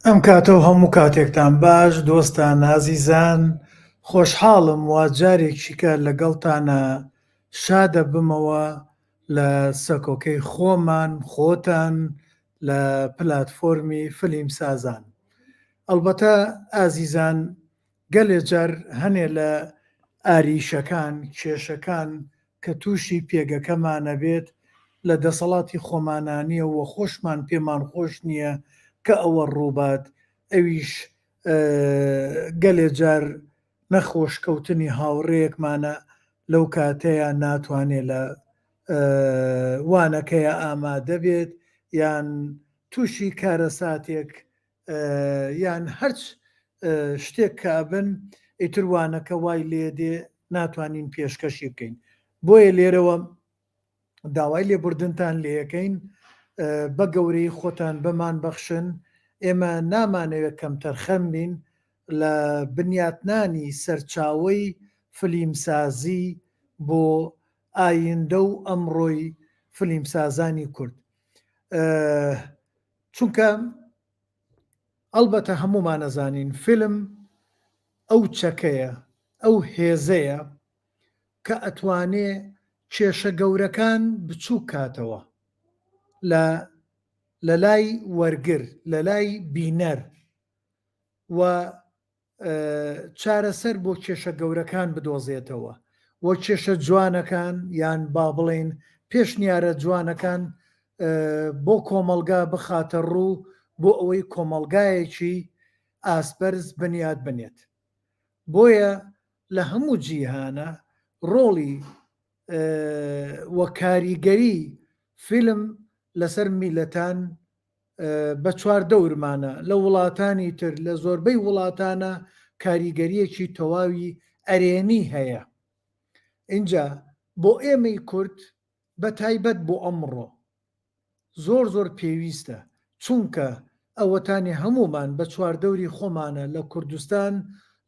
ئەم کاتەوە هەموو کاتێکتان باش دۆستان ئازیزان، خۆشحاڵم وا جارێکیکە لەگەڵتانە شادە بمەوە لە سەکۆکەی خۆمان خۆتان لە پلاتفۆرمی فیلمسازان. ئەلبەتە ئازیزان گەلێ جار هەنێ لە ئاریشەکان کێشەکان کە تووشی پێگەکەمانە بێت لە دەسەڵاتی خۆمانانیەوە خۆشمان پێمان خۆش نییە کە ئەوە ڕووبات، ئەویش گەلێ جار نەخۆشکەوتنی هاوڕێیەکمانە لەو کاتەیە ناتوانێت لە وانەکەیە ئامادە بێت یان تووشی کارەساتێک یان هەرچ شتێک کابن ئیتروانەکە وای لێدێ ناتوانین پێشکەشی بکەین. بۆیە لێرەوە داوای لێبوردنتان لێەکەین بە گەورەی خۆتان بەمان بەخشن. ئێمە نامانەوێت کەمتەرخەم بین لە بنیاتنانی سەرچاوەی فیلمسازی بۆ ئایندە و ئەمڕۆی فیلمسازانی کورد، چونکە ئەلبەتە هەمومان نەزانین فیلم ئەو چەکەیە ئەو هێزەیە کە ئەتوانێ کێشە گەورەکان بچوو کاتەوە لە لای وەرگر لە لای بینەر و چارەسەر بۆ کێشە گەورەکان بدۆزێتەوە وە کێشە جوانەکان یان با بڵێن پێشنیارە جوانەکان بۆ کۆمەلگا بخاتە ڕوو بۆ ئەوەی کۆمەلگایەکی ئاسپەرز بنیاد بنێت. بۆیە لە هەموو جیهانە ڕۆڵی وە کاریگەری فیلم لەسەر میلەتان بە چواردەورمانە. لە وڵاتانی تر لە زۆربەی وڵاتانە کاریگەریەکی تەواوی ئەرێنی هەیە. اینجا بۆ ئێمەی کورد بە تایبەت بۆ ئەمڕۆ زۆر پێویستە، چونکە ئەوەتانی هەمومان بە چواردەوری خۆمانە لە کوردستان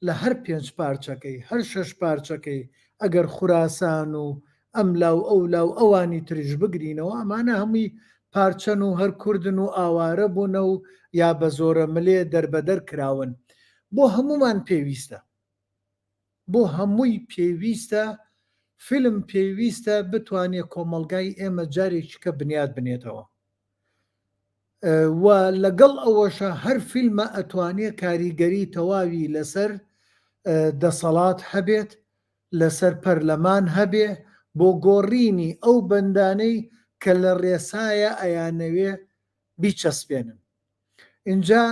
لە هەر 5 پارچەکەی هەر 6 پارچەکەی ئەگەر خوراسان و ئەم لاو ئەو لاو ئەوانی تریش بگرینەوە ئەمانە هەمووی پارچەن و هەر کوردن و ئاوارە بوونە و یا بە زۆرە ملێ دەربەدەر کراون. بۆ هەمومان پێویستە، بۆ هەمووی پێویستە فیلم پێویستە بتوانێت کۆمەلگای ئێمە جارێکیکە بنیاد بنێتەوە و لەگەڵ ئەوەشە هەر فیلمە ئەتوانێت کاریگەری تەواوی لەسەر دەسەڵات هەبێت، لەسەر پەرلەمان هەبێ بۆ گۆڕینی ئەو بەندانەی کە لە ڕێسایە ئەیانەوێ بیچەسپێنن. اینجا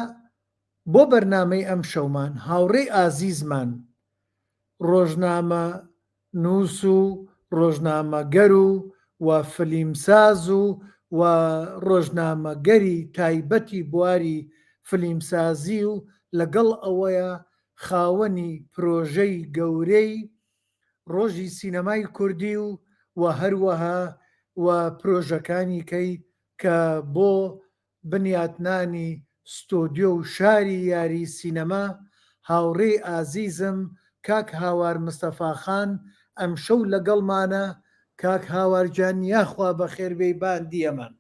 بۆ بەرنامەی ئەم شەومان هاوڕێی ئازیزمان ڕۆژنامە نووس و ڕۆژنامەگەر و فیلمساز و ڕۆژنامەگەری تایبەتی بواری فیلمسازی و لەگەڵ ئەوەیە خاوەنی پرۆژەی گەورەی ڕۆژی سینەمای کوردی و هەروەها و پرۆژەکانی کەی کە بۆ بنیاتنانی ستۆدیۆ و شاری یاری سینەما هاوڕێی ئازیزم کاک هاوار مستەفاخان ئەم شەو لەگەڵمانە. کاک هاوارجان یاخوا بەخێر بێی باندیەمان.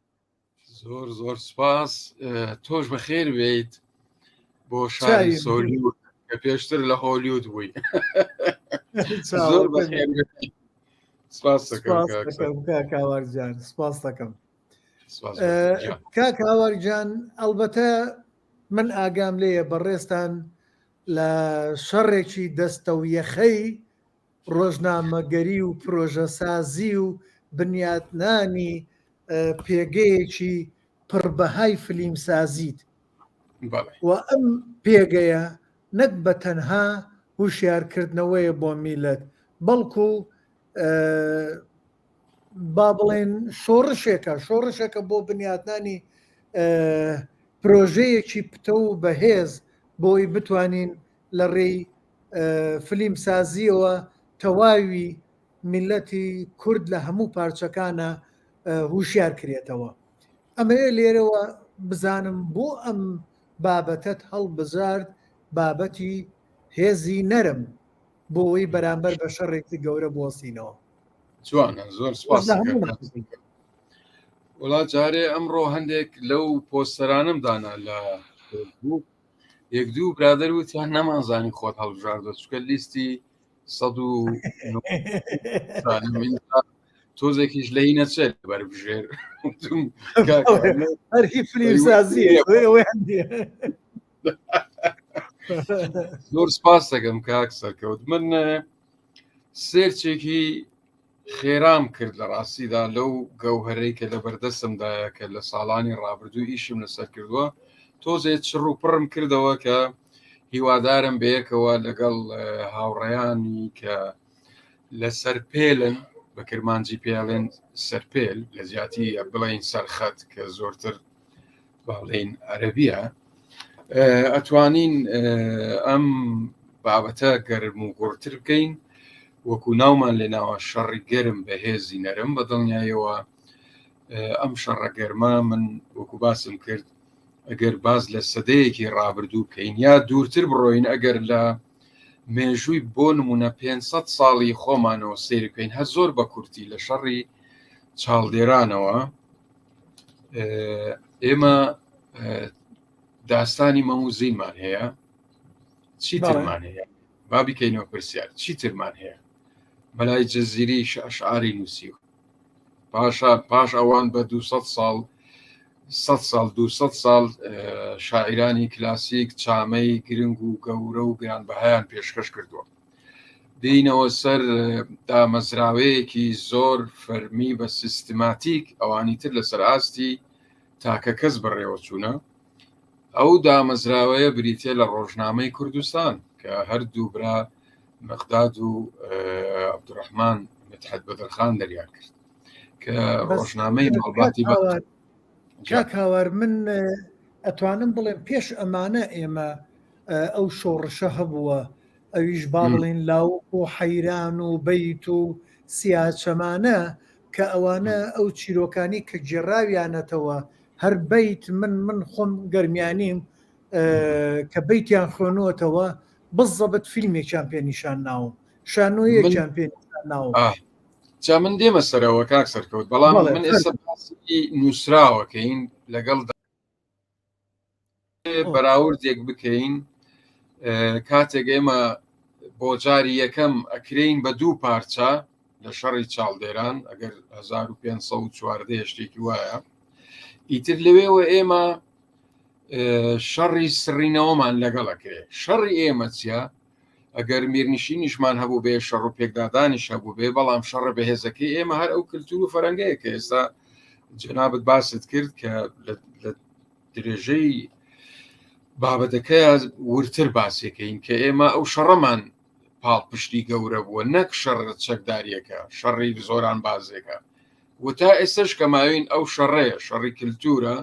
زۆر سپاس، تۆش بەخێر بێیت بۆ شاری سۆلیود کە پێشتر لە هۆلیود بووی. زۆر بەخێر بێیت. سپاس دەکەم کاک هاوارجان، سپاس دەکەم. کاک هاوارجان ئەلبەتە من ئاگام لێیە بەڕێستان لە شەڕێکی دەستە و یەخەی ڕۆژنامەگەری و پرۆژەسازی و بنیاتنانی پێگەیەکی پڕبەهای فیلمسازیت و ئەم پێگەیە نەک بە تەنها هوشیارکردنەوەیە بۆ میلەت بەڵکو با بڵێن شۆڕشێکە بۆ بنیاتنانی پرۆژەیەکی پتە و بەهێز بۆی بتوانین لە ڕێی فیلمسازیەوە تەواوی میلەتی کورد لە هەموو پارچەکانە هوشیار کرێتەوە. ئەمەیە لێرەوە بزانم بۆ ئەم بابەتت هەڵبژارد بابەتی هێزی نەرم بۆ ئەوەی بەرامبەر بە شەڕێکی گەورە بۆسینەوە. جوانە، زۆر سپاس. وڵات جارێ ئەمڕۆ هەندێک لەو پۆستەرانم دانا لە فێسبوک یەک دوو برادر وتیان نەمانزانی خۆت هەڵبژاردووە چکە لیستی 100 تۆزێکیش لەی نەچێت بەربژێر هەرهی فلیمسازیە زۆر سپاس دەکەم کاک سەرکەوت من سێرچێکی خێرام کرد لە ڕاستیدا لەو گەوهرەی کە لە بەردەستمدایە کە لە ساڵانی ڕابردوو ئیشم لەسەر کردووە تۆزێت چڕ و پڕم کردەوە کە هیوادارم بەیەکەوە لەگەڵ هاوڕێیانی کە لە سەرپێلن بە کرمانجی پێڵێن سەرپێل لە زیاتی بڵین سەرخەت کە زۆرتر باڵێن عەرەبیە ئەتوانین ئەم بابەتە گەرم و گۆڕتر بکەین وەکو ناومان لێ ناوە شەڕی گەرم بەهێزی نەرم بە دڵنیایەوە ئەم شەڕە گەرمە من وەکو باسم کرد ئەگەر باز لە سەدەیەکی ڕابردوو بکەین یا دوورتر بڕۆین ئەگەر لە مێژووی بۆ نمونە 500 ساڵی خۆمانەوە سێری بکەین هە زۆر بە کورتی لە شەڕی چاڵدێرانەوە ئێمە داستانی مەموزینمان هەیە چی ترمان هەیە بابیکەینەوە پرسیار چی ترمان هەیە بەلای جەزیری ئەشعاری نووسی پاش ئەوان بە 200 ساڵ 200 ساڵ شاعیرانی کلاسیک چامەی گرنگ و گەورە و گرانبەهایان پێشکەش کردووە دینەوە سەر دامەزراوەیەکی زۆر فەرمی بە سیستماتیک ئەوانی تر لەسەر ئاستی تاکە کەس بەڕێوە چوونە ئەو دامەزراوەیە بریتێ لە ڕۆژنامەی کوردستان کە هەردوو برا مەقداد و عەبدوڕەحمان مدحەت بەدرخان دەریان کرد کە ڕۆژنامەی مەڵباتی کاک هاوار من ئەتوانم بڵێم پێش ئەمانە ئێمە ئەو شۆڕشە هەبووە ئەویش با بڵێن لاو و حەیران و بەیت و سیاچەمانە کە ئەوانە ئەو چیرۆکانی کە جێڕاویانەتەوە هەر بەیت من خۆم گەرمیانیم کە بەیتیان خوێنوەتەوە بزەبت فیلمێکیان پێنیشان ناوم شانۆیەکیان پێنیشان ناوم جا من دێمە سەرەوە کاک سەرکەوت بەڵام من ئێستا باسی نووسراوەکەین لەگەڵ بەراوردێک بکەین کاتێک ئێمە بۆ جاری یەکەم ئەکرین بە دوو پارچە لە شەڕی چاڵدێران ئەگەر 1514 شتێکی وایە ئیتر لەوێەوە ئێمە شەڕی سڕینەوەمان لەگەڵەکرێ شەڕی ئێمە چیە ئەگەر میرنشینیشمان هەبوو بێ شەڕ و پێکدادانیش هەبوو بێ بەڵام شەڕە بەهێزەکەی ئێمە هەر ئەو کللتور و فەرەنگەیە کە ئێستا جەنابەت باست کرد کە لە درێژەی بابەتەکەی ورتر باسیەکەین کە ئێمە ئەو شەڕەمان پاڵپشتی گەورە بووە نەک شەڕ چەکداریەکە شەڕی زۆران بازێکە و تا ئێستش کەماوین ئەو شەڕەیە شەڕی کللتورە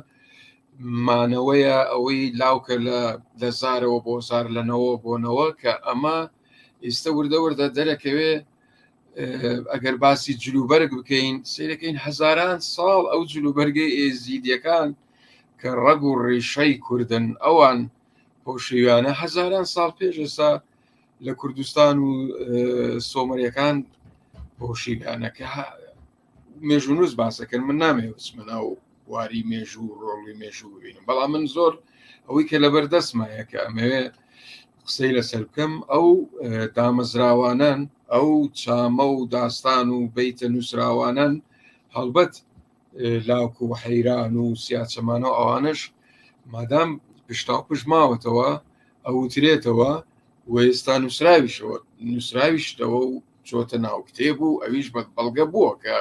مانەوەیە ئەوەی لاوکە لە زارەوە بۆ زار لەنەوە بۆنەوە کە ئەمە ئێستا وردەوردە دەرەکەوێ ئەگەر باسی جلوبەرگ بکەین سیرەکەین هەزاران ساڵ ئەو جلوبەرگەی ئێزیدیەکان کە ڕەگ و ڕێشەی کوردن ئەوان پۆشەویانە هەزاران ساڵ پێش ئێستا لە کوردستان و سۆمەریەکان پۆشیویانەکە مێژونووس باسەکەن من نامێ بچمەنە و واری مێژوو ڕۆڵی مێژوو ببینم بەڵام من زۆر ئەوەی کە لەبەردەستمایە کە ئەمەوێ قسەی لەسەر بکەم ئەو دامەزراوانان ئەو چامە و داستان و بەیتە نووسراوانان هەڵبەت لاوکو و حەیران و سیاچەمانە ئەوانش مادام پشتاپش ماوەتەوە ئەوترێتەوە و ئێستا نووسراویشتەوە و چۆتە ناو کتێب و ئەویش بەڵگە بووە کە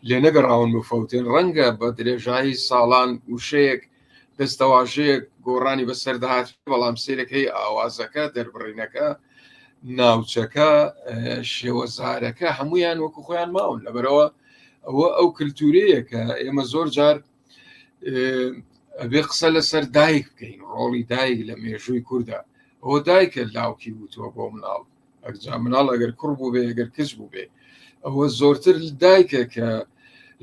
لێ نەگەڕاون بفەوتێن ڕەنگە بە درێژایی ساڵان وشەیەک دەستەواژەیەک گۆڕانی بەسەردەهات بەڵام سیرەکەی ئاوازەکە دەربڕینەکە ناوچەکە شێوەزارەکە هەمویان وەکو خۆیان ماون لەبەرەوە ئەوە ئەو کللتورەیە کە ئێمە زۆر جار ئەبێ قسە لەسەر دایک بکەین ڕۆڵی دایک لە مێژووی کووردا ئەوە دایکە لاوکی وتووە بۆ مناڵ ئەگجا مناڵ ئەگەر کوڕ بوو بێ ئەگەر کچ بوو بێ ئەوە زۆرتر دایکە کە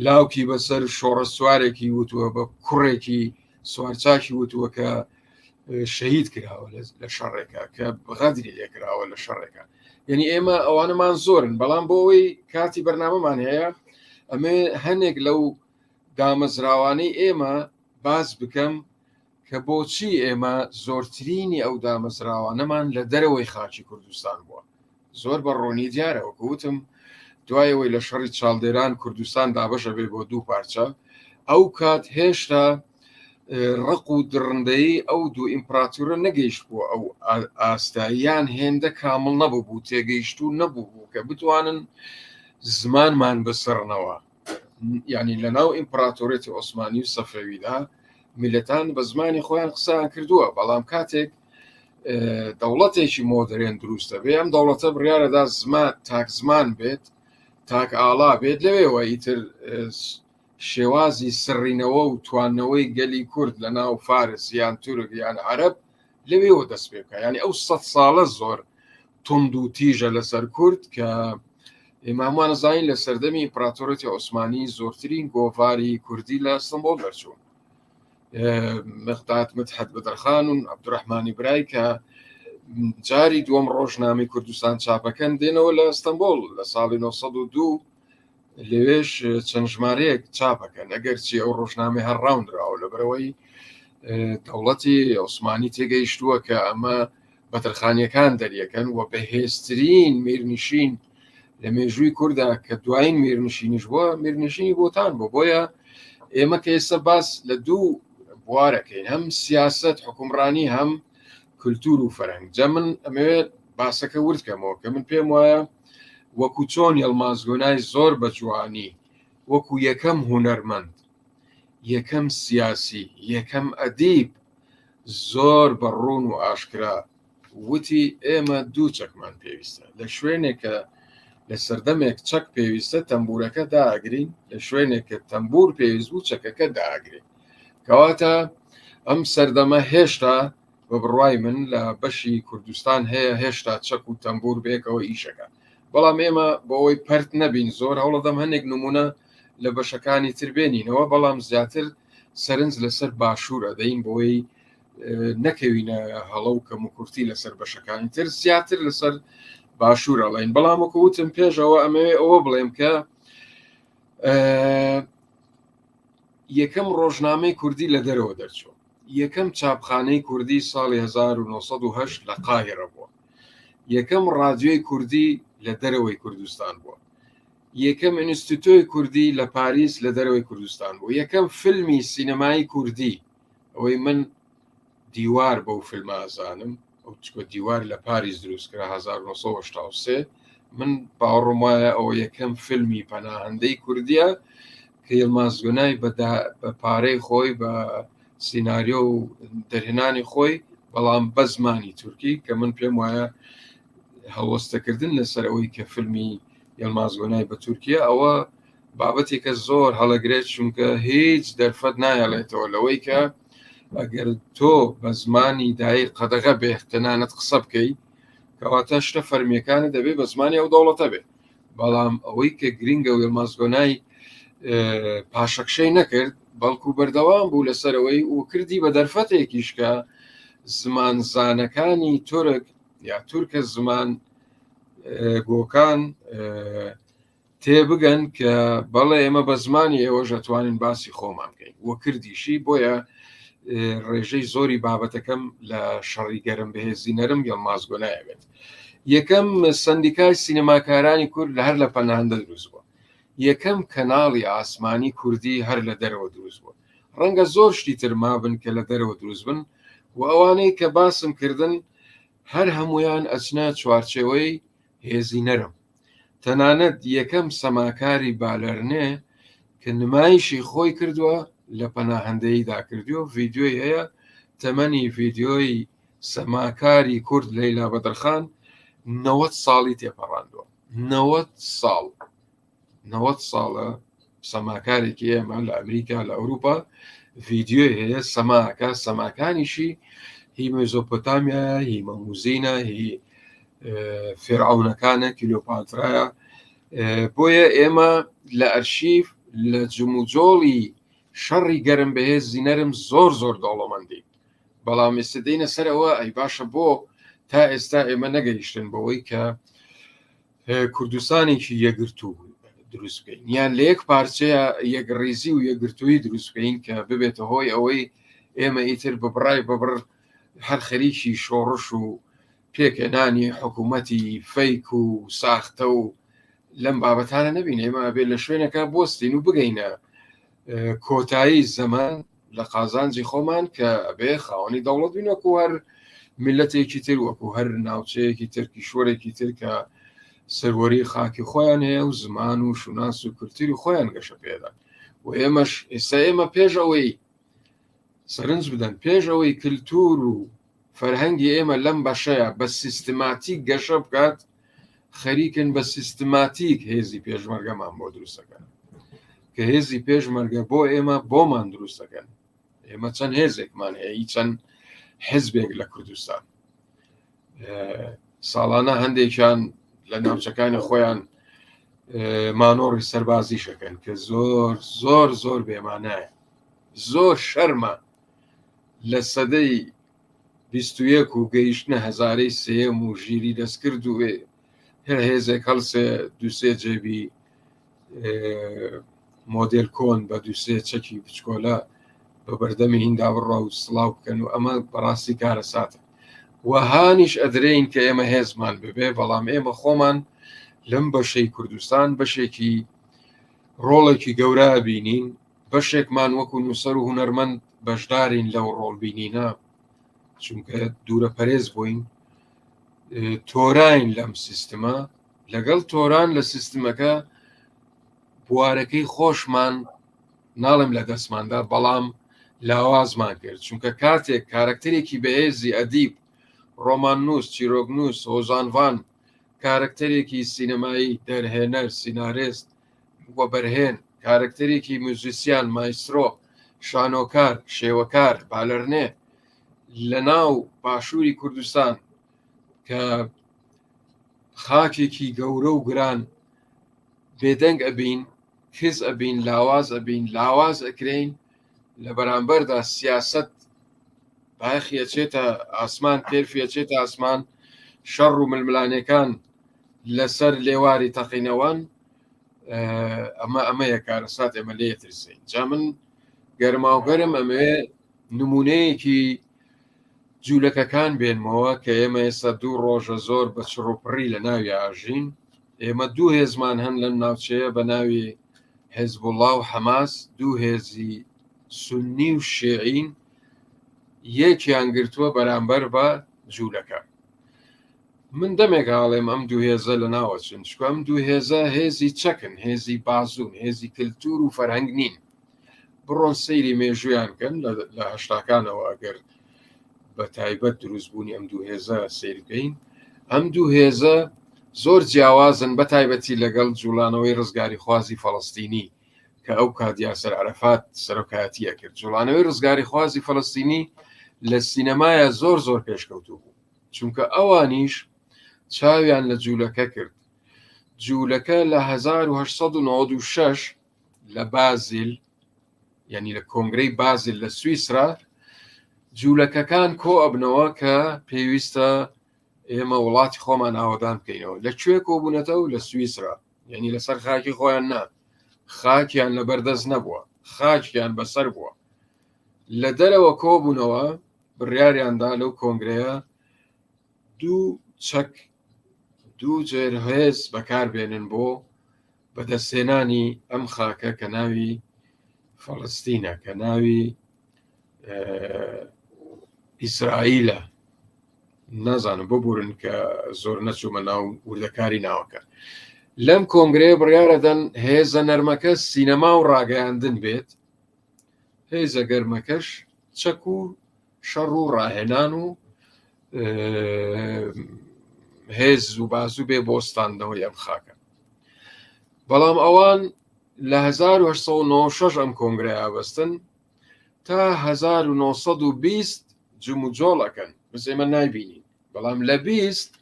لاوکی بەسەر شۆڕە سوارێکی وتووە بە کوڕێکی سوارچاکی وتووە کە شەهید کراوە لە شەڕێکە کە بەغادری لێکراوە لە شەڕێکە یعنی ئێمە ئەوانەمان زۆرن بەڵام بۆ ئەوەی کاتی بەرنامەمان هەیە ئەمێ هەنێک لەو دامەزراوانەی ئێمە باز بکەم کە بۆچی ئێمە زۆرترینی ئەو دامەزراوانەمان لە دەرەوەی خاچی کوردستان بووە. زۆر بە ڕۆنی دیارەوە کەوتم دوایەوەی لە شەڕی چاڵدێران کوردستان دابەشە بێ بۆ دوو پارچە، ئەو کات هێشتا ڕق و درڕندەی ئەو دوو ئیمپراتورە نەگەیشت بووە، ئەو ئاستاییان هێندە کامڵ نەبوو بوو، تێگەیشت و نەبوو بوو کە بتوانن زمانمان بسڕنەوە. یعنی لە ناو ئیمپراتۆرێتی عوسمانی و سەفەویدا میلەتان بە زمانی خۆیان قسەیان کردووە، بەڵام کاتێک دەوڵەتێکی مۆدرێن دروستە بێ، ئەم دەوڵەتە بڕیارەدا تاک زمان بێت، تاک ئاڵا بێت، لەوێەوە ئیتر شێوازی سڕینەوە و توانەوەی گەلی کورد لە ناو فارس یان تورک یان عەرەب لەوێەوە دەست پێ بکە. ینی ئەو 100 ساڵە زۆر تند و تیژە لەسەر کورد کە ئێمامان نەزانین لە سەردەمی ئیمپراتۆرەتی عوسمانی زۆرترین گۆڤاری کوردی لە ئەستەمبۆڵ دەرچوون. مەقداد مدحەت بەدرخان و عەبدوڕەحمانی برای کە جاری دووەم ڕۆژنامەی کوردستان چاپەکەن دێنەوە لە ئەستەمبۆڵ لە ساڵی 1902 لەوێش چەند ژمارەیەک چاپەکەن، ئەگەر چی ئەو ڕۆژنامەی هەر ڕاوندراوە لەبەرەوەی دەوڵەتی عوسمانی تێگەیشتووە کە ئەمە بەترخانیەکان دەریەکەن و بەهێزترین میرنشین لە مێژووی کووردا کە دوایین میرنشینیش بووە میرنشینی بۆتان بۆ بۆیە ئێمە کە ئێستا باس لە دوو بوارەکەین، هەم سیاست حکومڕانی هەم کولتور و فەرهەنگ. جا من ئەمەوێت باسەکە وردکەمەوە کە من پێم وایە وەکو چۆن یەڵمازگۆنای زۆر بە جوانی، وەکو یەکەم هونەرمەند، یەکەم سیاسی، یەکەم ئەدیب زۆر بەڕوون و ئاشکرا وتی ئێمە دوو چەکمان پێویستە، لە شوێنێک کە لە سەردەمێک چەک پێویستە تەمبورەکە داگرین، لە شوێنێک کە تەمبور پێویست بوو چەکەکە داگرین. کەواتە ئەم سەردەمە هێشتا بە بڕوای من لە بەشی کوردستان هەیە هێشتا چەک و تەمبور بێکەوە ئیشەکە. بەڵام ئێمە بۆەوەی پەرت نەبین زۆر هەوڵەدەم هەندێک نمونە لە بەشەکانی تر بێنینەوە، بەڵام زیاتر سەرنج لەسەر باشوورە دەین بۆی نەکەوینە هەڵە و کەم و کورتی لەسەر بەشەکانی تر، زیاتر لەسەر باشوورە لەین. بەڵام وەکەوتم پێشەوە ئەمەوێ ئەوە بڵێم کە یەکەم ڕۆژنامەی کوردی لە دەرەوە دەرچوو، یەکەم چاپخانەی کوردی ساڵی 1908 لە قاهیرە بووە، یەکەم ڕادیۆی کوردی لە دەرەوەی کوردستان بووە، یەکەم ئینستیتۆی کوردی لە پاریس لە دەرەوەی کوردستان بوو، یەکەم فیلمی سینەمایی کوردی، ئەوەی من دیوار بەو فیلمە ئازانم، ئەو چکۆ دیوار لە پاریس دروستکرا 1983، من باوەڕم وایە ئەوە یەکەم فیلمی پەناهەندەی کوردیە کە یەڵمازگۆنای بە پارەی خۆی بە سیناریۆ و دەرهێنانی خۆی، بەڵام بە زمانی تورکی کە من پێم وایە هەڵوەستەکردن لەسەر ئەوەی کە فیلمی یەڵمازگۆنای بە تورکیا ئەوە بابەتێکە زۆر هەڵەگرێت، چونکە هیچ دەرفەت نایەڵێتەوە لەوەی کە ئەگەر تۆ بە زمانی دایک قەدەغە بێ تەنانەت قسە بکەی کەواتە شتە فەرمیەکانە دەبێت بە زمانی ئەو دەوڵەتە بێ. بەڵام ئەوەی کە گرینگە و یەڵمازگۆنای پاشەکشەی نەکرد بەڵکو بەردەوام بوو لەسەرەوەی و کردی بە دەرفەتێکیش کە زمانزانەکانی تورک یا تورکە زمان گۆکان تێبگەن کە بەڵێ ئێمە بە زمانی ئێوە ژەتوانین باسی خۆمان بکەین وە کردیشی. بۆیە ڕێژەی زۆری بابەتەکەم لە شەڕی گەرم بەهێزی نەرم یەڵمازگۆنایە بێت. یەکەم سندیکای سینەماکارانی کورد لە هەر لە پەناهەندە دروست بووە، یەکەم کەناڵی ئاسمانی کوردی هەر لە دەرەوە دروست بووە. ڕەنگە زۆر شتی تر مابن کە لە دەرەوە دروست بن و ئەوانەی کە باسم کردن هەر هەمویان ئەچنە چوارچێوەی هێزی نەرم. تەنانەت یەکەم سەماکاری بالەرنێ کە نمایشی خۆی کردووە لە پەناهەندەییدا کردووە، ڤیددیۆی هەیە، تەمەنی ڤیددیۆی سەماکاری کورد لەیلا بەدرخان 90 ساڵی تێپەڕاندووە. 90 ساڵە سەماکارێکی ئێمە لە ئەمریکا لە ئەوروپا ڤیددیۆی هەیە سەماکە، سەماکانیشی هی مێزۆپۆتامیا، هی مەموزینە، هی فێرعونەکانە، کیلۆپاترایە. بۆیە ئێمە لە ئەرشیف لە جموجۆڵی شەڕی گەرم بەهێزی نەرم زۆر زۆر دەوڵەمەندی. بەڵام ئێستا دێنە سەرەوە ئەی باشە بۆ تا ئێستا ئێمە نەگەیشتن بەوەی کە کوردستانێکی یەگرتوو دروست بکەین، یان لە یەک پارچەیە یەکڕیزی و یەکگرتووی دروست بکەین کە ببێتە هۆی ئەوەی ئێمە ئیتر ببڕای ببڕ هەر خەریکی شۆڕش و پێکێنانی حکوومەتی فەیک و ساختە و لەم بابەتانە نەبین ئێمە بێت لە شوێنەکە بستین و بگەینە کۆتایی زەمان لە قازانجی خۆمان کە ئەبێ خاوەنی دەوڵەت بین وەکو هەر میلەتێکی تر وەکو هەر ناوچەیەکی ترکی شوەرێکی تر کە سەروەری خاکی خۆیان هەیە و زمان و شوناس و کولتوری خۆیان گەشە پێدان و ئێمەش ئێستا ئێمە پێش ئەوەی سەرنج بدەن پێش ئەوەی کللتور و فەرهەنگی ئێمە لەم بەشەیە بە سیستماتیک گەشە بکات خەریکن بە سیستماتیک هێزی پێشمەرگەمان بۆ دروستەکەن کە هێزی پێشمەرگە بۆ ئێمە بۆمان دروستەکەن ئێمە چەند هێزێکمان هەیە چەند حزبێک لە کوردستان ساڵانە هەندێکیان لە ناوچەکانی خۆیان مانۆڕی سەربازی شەکەن کە زۆر زۆر زۆر بێمانایە زۆر شەرمە لە سەدەی 21 و گەیشتنە هەزارەی سێم و ژیری دەستکرد و هەر هێزێک هەڵسێ دووسێ جێبی مۆدێل کۆن بە دووسێ چەکی بچکۆلە بە بەردەمی هیندا بڕە و سڵاو بکەن و ئەمە بەڕاستی کارە ساتە وەهانیش ئەدرین کە ئێمە هێزمان ببێ بەڵام ئێمە خۆمان لەم بەشەی کوردستان بەشێکی ڕۆڵێکی گەورە بینین بەشێکمان وەکو نووسەر و هونەرمەند بەشدارین لەو ڕۆڵبینینە چونکە دوورە پەرێز بووین تۆراین لەم سیستمە لەگەڵ تۆران لە سیستمەکە بوارەکەی خۆشمان ناڵم لە دەستماندا بەڵام لاوازمان کرد چونکە کاتێک کارکتەرێکی بەهێزی ئەدیب ڕۆماننووس چیرۆگنووس هۆزانڤان کارکتەرێکی سینەمایی دەرهێنەر سینارێست وە بەرهێن کارکتەرێکی موزیسیان مایسترۆ شانۆکار شێوەکار بالەرنێ لە ناو باشووری کوردستان کە خاکێکی گەورە و گران بێدەنگ ئەبین کز ئەبین لاواز ئەبین لاواز ئەکرین لە بەرامبەردا سیاست باخیەچێتە ئاسمان پێرفێچێتە ئاسمان شەڕ و ململانەکان لەسەر لێواری تەقینەوەن ئەمەیە کارەسات ئێمە لێ ترسین جا من گەرماوگەرم ئەمەوێ نمونەیەکی جوولەکەکان بێنمەوە کە ئێمە ئێستا دوو ڕۆژە زۆر بە چڕوپڕی لە ناوی ئاژین ئێمە دوو هێزمان هەن لەم ناوچەیە بە ناوی حیزبوڵڵا و حەماس دوو هێزی سونی و شیعین یەکیان گرتووە بەرامبەر بە جوولەکە من دەمێک هاڵێم ئەم دوو هێزە لە ناوە چن چکە ئەم دوو هێزە هێزی چەکن هێزی بازوون هێزی کللتور و فەرهەنگ نین بڕۆن سەیری مێژویان کەن لە هەشتاکانەوە ئەگەر بە تایبەت دروستبوونی ئەم دوو هێزە سیرکەین ئەم دوو هێزە زۆر جیاوازن بە تایبەتی لەگەڵ جوڵانەوەی ڕزگاری خوازی فەڵەستینی کە ئەو کات یاسەر عەرەفات سەرۆکایەتیە کرد جوڵانەوەی ڕزگاری خوازی فەڵەستینی لە سینەمایە زۆر زۆر پێشکەوتوو بوو چونکە ئەوانیش چاویان لە جوولەکە کرد جوولەکە لە 1996 لە بازیل یعنی لە کۆنگرەی بازیل لە سویسرا جوولەکەکان کۆ ئەبنەوە کە پێویستە ئێمە وڵاتی خۆمان ئاوەدان بکەینەوە لەکوێ کۆبوونەتەوە لە سویسرا یعنی لەسەر خاکی خۆیان نا خاکیان لە بەردەست نەبووە خاکیان بەسەر بووە لە دەرەوە کۆبوونەوە بڕیاریاندا لەو کۆنگرەیە دوو چەک دوو جێر هێز بەکاربێنن بۆ بەدەستێنانی ئەم خاکە کە ناوی فەڵەستینە کە ناوی ئیسرائیلە نازانم ببورن کە زۆر نەچوومە ناو وردەکاری ناوەکە لەم کۆنگرەیە بڕیارەدەن هێزە نەرمەکە سینەما و ڕاگەیاندن بێت هێزە گەرمەکەش چەک و شەڕ و ڕاهێنان و هێز و بازوو بێ بۆستاندنەوەی ئەم خاکە بەڵام ئەوان لە 1996 ئەم کۆنگرەیە بەستن تا 1920 جم و جۆڵەکەن بەس ئێمە نایبینین بەڵام لە 20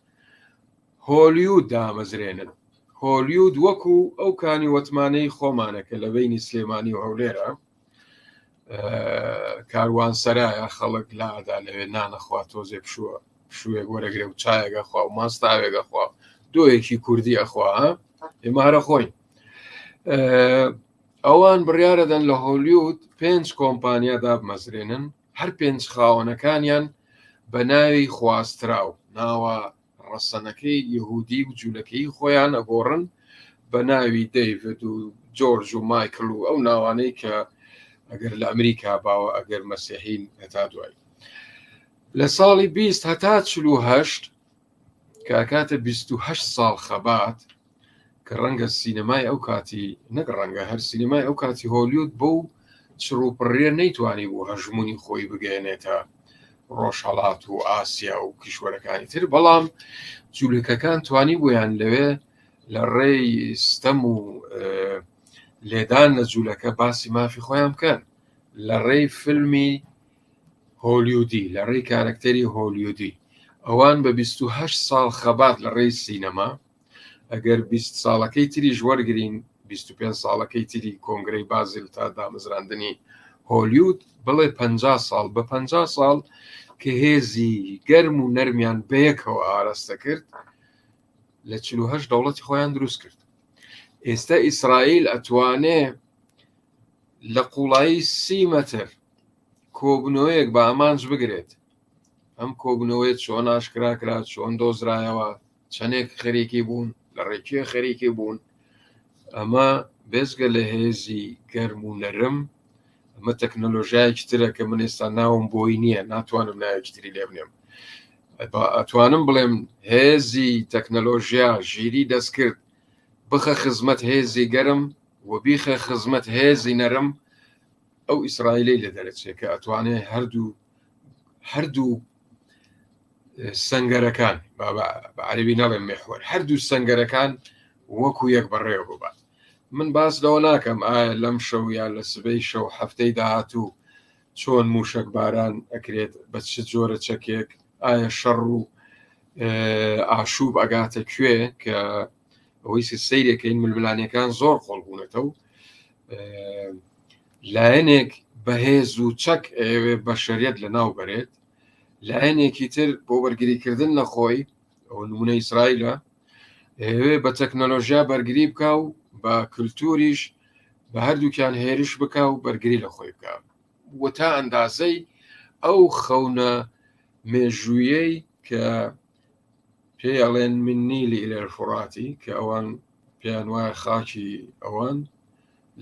هۆلیوود دامەزرێنن هۆلیوود وەکو ئەو کانی وەتمانەی خۆمانە کە لە بینی سلێمانی و هەولێرە کاروان سەرایە خەڵک لادا لەوێ نانەخوا تۆزێ پشووە شوێک وەرەگرێ و چایەگە خوا و ماستاوێگە خوا دۆیەکی کوردی ئەخوا ئێمە هەرە خۆین ئەوان بڕیارەدەن لە هۆلیوود 5 کۆمپانیا دابمەزرێنن هەر پێنج خاوەنەکانیان بە ناوی خواستراو ناوە ڕەسەنەکەی یهودی و جوولەکەی خۆیان ئەگۆڕن بە ناوی دەیڤد و جۆرج و مایکل و ئەو ناوانەی کە ئەگەر لە ئەمریکا باوە ئەگەر مەسیحین هەتا دوای لە ساڵی 20 هەتا 48 کاکاتە 28 ساڵ خەبات کە ڕەنگە سینەمای ئەو کاتی نەک ڕەنگە هەر سینەمای ئەو کاتی هۆلیوود بەو چڕوپڕێ نەیتوانی بوو هەژمونی خۆی بگەێنێتە ڕۆژهەڵات و ئاسیا و کیشوەرەکانی تر بەڵام جوولەکەکان توانی بوویان لەوێ لە ڕێی ستەم و لێدان لە جوولەکە باسی مافی خۆیان بکەن لە ڕێی فیلمی هۆلیودی لە ڕێی کارکتەری هۆلیودی ئەوان بە 28 ساڵ خەبات لە ڕێی سینەما ئەگەر 20 ساڵەکەی تریش وەرگرین 25 ساڵەکەی تری کۆنگرەی بازل تا دامەزراندنی هۆلیود بڵێ 50 ساڵ بە 50 ساڵ کە هێزی گەرم و نەرمیان بەیەکەوە ئاراستە کرد لە 48 دەوڵەتی خۆیان دروست کرد ئێستا ئیسرائیل ئەتوانێ لە قوڵایی 30 مەتر کۆبنەوەیەک بە ئامانج بگرێت ئەم کۆبنەوەی چۆن ئاشکراکرات چۆن دۆزرایەوە چەندێک خەریکی بوون لە ڕێکیە خەریکی بوون ئەمە بێزگە لە هێزی گەرم و نەرم ئەمە تەکنەلۆژیایەکی ترە کە من ئێستا ناوم بۆی نییە ناتوانم ناوێکتری لێ بنێم ئەتوانم بڵێم هێزی تەکنەلۆژیا ژیری دەست کرد بخە خزمەت هێزی گەرم و بیخە خزمەت هێزی نەرم ئەو ئیسرائیلی لە دەرەچێت کە ئەتوانێت هەردوو سەنگەرەکان بە عەرەبی ناڵێم مێحوەر هەردوو سەنگەرەکان وەکو یەک بەڕێوە ببات من باس لەوە ناکەم ئایا لەم شەو یا لە سبەی شەو هەفتەی داهاتوو چۆن موشک باران ئەکرێت بە چ جۆرە چەکێک ئایا شەڕ و ئاشوب ئەگاتە کوێ کە ئەوەی سەیرەکەین ململانیەکان زۆر خۆڵ بوونەتە و لایەنێک بەهێز و چەک ئەوێ بەشەریەت لە ناو بەرێت لایەنێکی تر بۆ بەرگریکردن لە خۆی ئەو نمونە ئیسرائیلە ئەوێ بە تەکنەلۆژیا بەرگری بکە و بە کللتوریش بە هەردووکیان هێرش بکە و بەرگری لە خۆی بکە و تا ئەندازەی ئەو خەونە مێژوویەی کە پێی ئەڵێن من نیلی ئیلەرفوڕاتی کە ئەوان پێیان وایە خاکی ئەوان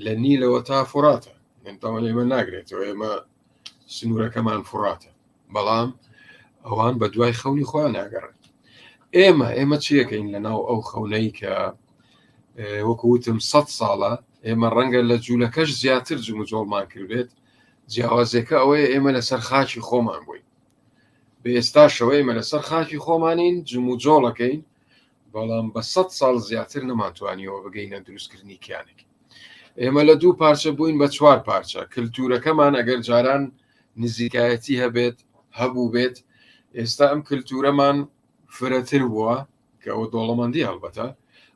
لە نیلەوە تا فوراتە ئەمە لێمە ناگرێتەوە ئێمە سنوورەکەمان فوراتە بەڵام ئەوان بە دوای خەونی خۆیان ناگەڕێت ئێمە چیەکەین لە ناو ئەو خەونەی کە وەکوتم 100 ساڵە ئێمە ڕەنگە لە جوولەکەش زیاتر جوم و جۆڵمان کردێت جیاوازەکە ئەوەیە ئێمە لەسەر خاکی خۆمان بووین بە ئێستاشەوە ئێمە لەسەر خاکی خۆمانین جوم و جۆڵەکەین بەڵام بە 100 ساڵ زیاتر نەماتوانیەوە بگەینە دروستکردنی کیانێک ئێمە لە 2 پارچە بووین بە 4 پارچە کللتورەکەمان ئەگەر جاران نزیکایەتی هەبێت هەبوو بێت ئێستا ئەم کللتورەمان فرەتر بووە کە ئەوە دۆڵەمەندی هەڵبەتە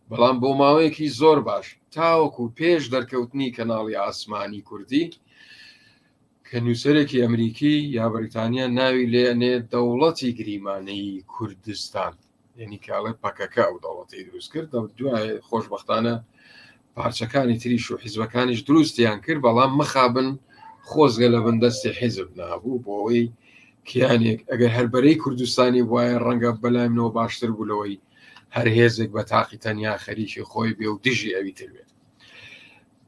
بەڵام بۆ ماوەیەکی زۆر باش تاوەکو پێش دەرکەوتنی کەناڵی ئاسمانی کوردی کە نووسەرێکی ئەمریکی یا بەریتانیا ناوی لێنێ دەوڵەتی گریمانەی کوردستان یعنی کاڵێ پەکەکە ئەو دەوڵەتی دروست کرد دوای خۆشبەختانە پارچەکانی تریش و حیزبەکانیش دروستیان کرد بەڵام مخابن خۆزگە لە بەندەستی حیزب نابوو بۆ ئەوەی کیانێک ئەگەر هەربەرەی کوردستانی وایە ڕەنگە بەلایمنەوە باشتر بوو لەوەی هەر هێزێک بە تاقی تەنیا خەریکی خۆی بێ و دژی ئەوی تر بێت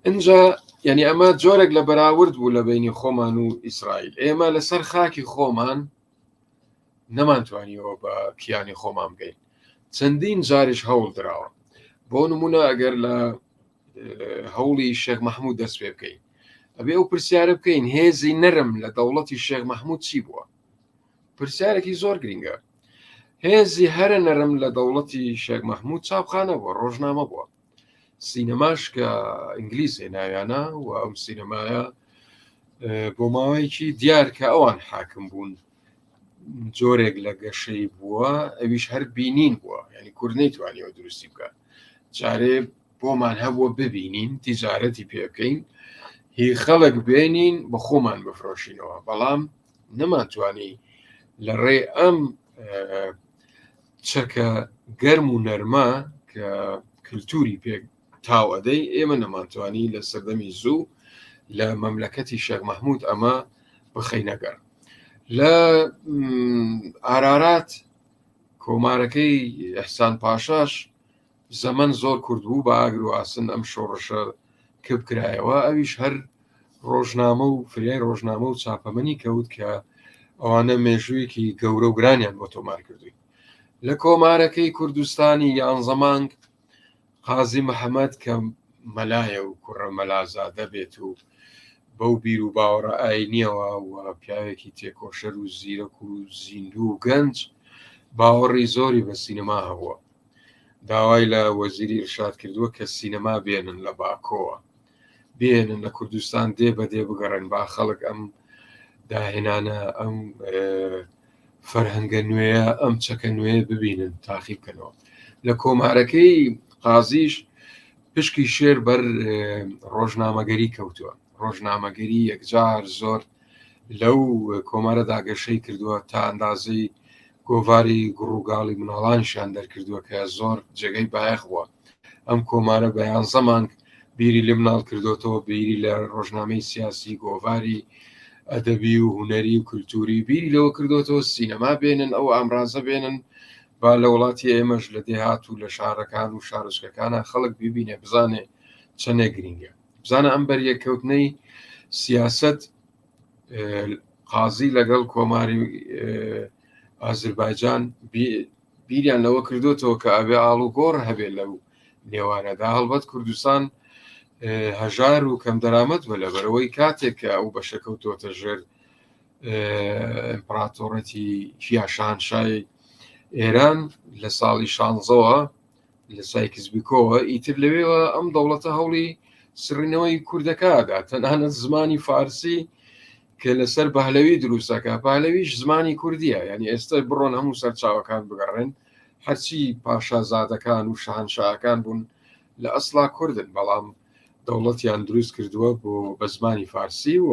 اینجا یعنی ئەمە جۆرێک لە بەراورد بوو لە بینی خۆمان و ئیسرائیل ئێمە لەسەر خاکی خۆمان نەمانتوانیەوە بە کیانی خۆمان بگەین چەندین جاریش هەوڵ درراوە بۆ نمونە ئەگەر لە هەوڵی شێخ مەحموود دەست پێ بکەین ئەبێ ئەو پرسیارە بکەین هێزی نەرم لە دەوڵەتی شێخ مەحموود چی بووە پرسیارێکی زۆر گرنگە هێزی هەرە نەرم لە دەوڵەتی شێخ مەحموود چاپخانە بووە ڕۆژنامە بووە سینەماش کە ئینگلیزی ناویانە و ئەم سینەمایە بۆ ماوەیەکی دیار کە ئەوان حاکم بوون جۆرێک لە گەشەی بووە ئەویش هەر بینین بووە یعنی کورد نەیتوانیەوە دروستی بکە جارێ بۆمان هەبووە ببینین تیجارەتی پێ بکەین هی خەڵک بێنین بە خۆمان بفرۆشینەوە بەڵام نەماتوانی لە ڕێ ئەم چەکە گەرم و نەرمە کە کللتوری پێ تاوەدەی ئێمە نەمانتوانی لە سەردەمی زوو لە مەملەکەتی شێخ مەحموود ئەمە بخەینەگەر لە ئارارات کۆمارەکەی ئەحسان پاشاش زەمن زۆر کورد بوو بە ئاگر و ئاسن ئەم شۆڕشە کەب کرایەوە ئەویش هەر ڕۆژنامە و فریای ڕۆژنامە و چاپەمەنی کەوت کە ئەوانە مێژوویەکی گەورە و گرانیان بۆ تۆمار کردووی لە کۆمارەکەی کوردستانی یان زەمانگ قازی محەممەد کە مەلایە و کوڕە مەلازادە بێت و بەو بیر و باوەڕە ئاینیەوە و پیاوێکی تێکۆشەر و زیرەک و زیندوو و گەنج باوەڕی زۆری بە سینەما هەبووە داوای لە وەزیری ڕشاد کردووە کە سینەما بێنن لە باکۆوە بێنن لە کوردستان دێ بەدێ بگەڕن با خەڵک ئەم داهێنانە ئەم فەرهەنگە نوێیە ئەم چەکە نوێ ببینن تاقی بکەنەوە لە کۆمارەکەی قازیش پشکی شێر بەر ڕۆژنامەگەری کەوتووە ڕۆژنامەگەری یەکجار زۆر لەو کۆمارە داگەشەی کردووە تا ئەندازەی گۆڤاری گوڕووگاڵی مناڵانشیان دەرکردووە کە زۆر جێگەی بایەخوە ئەم کۆمارە بەیان زەمان بیری لە مناڵ کردوەوە بیری لە ڕۆژنامەی سیاسی گۆڤاری ئەدەبی و هوەری و کولتوری بیری لەوە کردوەوە سینەما بێنن ئەو ئامرازە بێنن با لە وڵاتی ئێمەش لە دێهات و لە شارەکان و شارچکەکانە خەڵک ببینێ بزانێ چەندێ گرینگە بزانە ئەم بەریەکەوتنەی سیاست قازی لەگەڵ کۆماری ئازربایجان بیریان لەوە کردوێتەوە کە ئەبێ ئاڵوگۆڕ هەبێت لەو نێوانەدا هەڵبەت کوردستان هەژار و کەم دەرامەت بە لەبەرەوەی کاتێک کە ئەو بەشەکەوتۆتە ژێر ئیمپراتۆرەتی شاهانشای ئێران لە ساڵی 16ەوە لە سایکسبیکۆوە ئیتر لەوێەوە ئەم دەوڵەتە هەوڵی سڕینەوەی کوردەکەدا تەنانەت زمانی فارسی کە لەسەر پەهلەوی دروستەکە پەهلەویش زمانی کوردیە یعنی ئێستا بڕۆن هەموو سەرچاوەکان بگەڕێن هەرچی پاشازادەکان و شاهانشاکان بوون لە ئەسڵا کوردن بەڵام دەوڵەتیان دروست کردووە بۆ بە زمانی فارسی و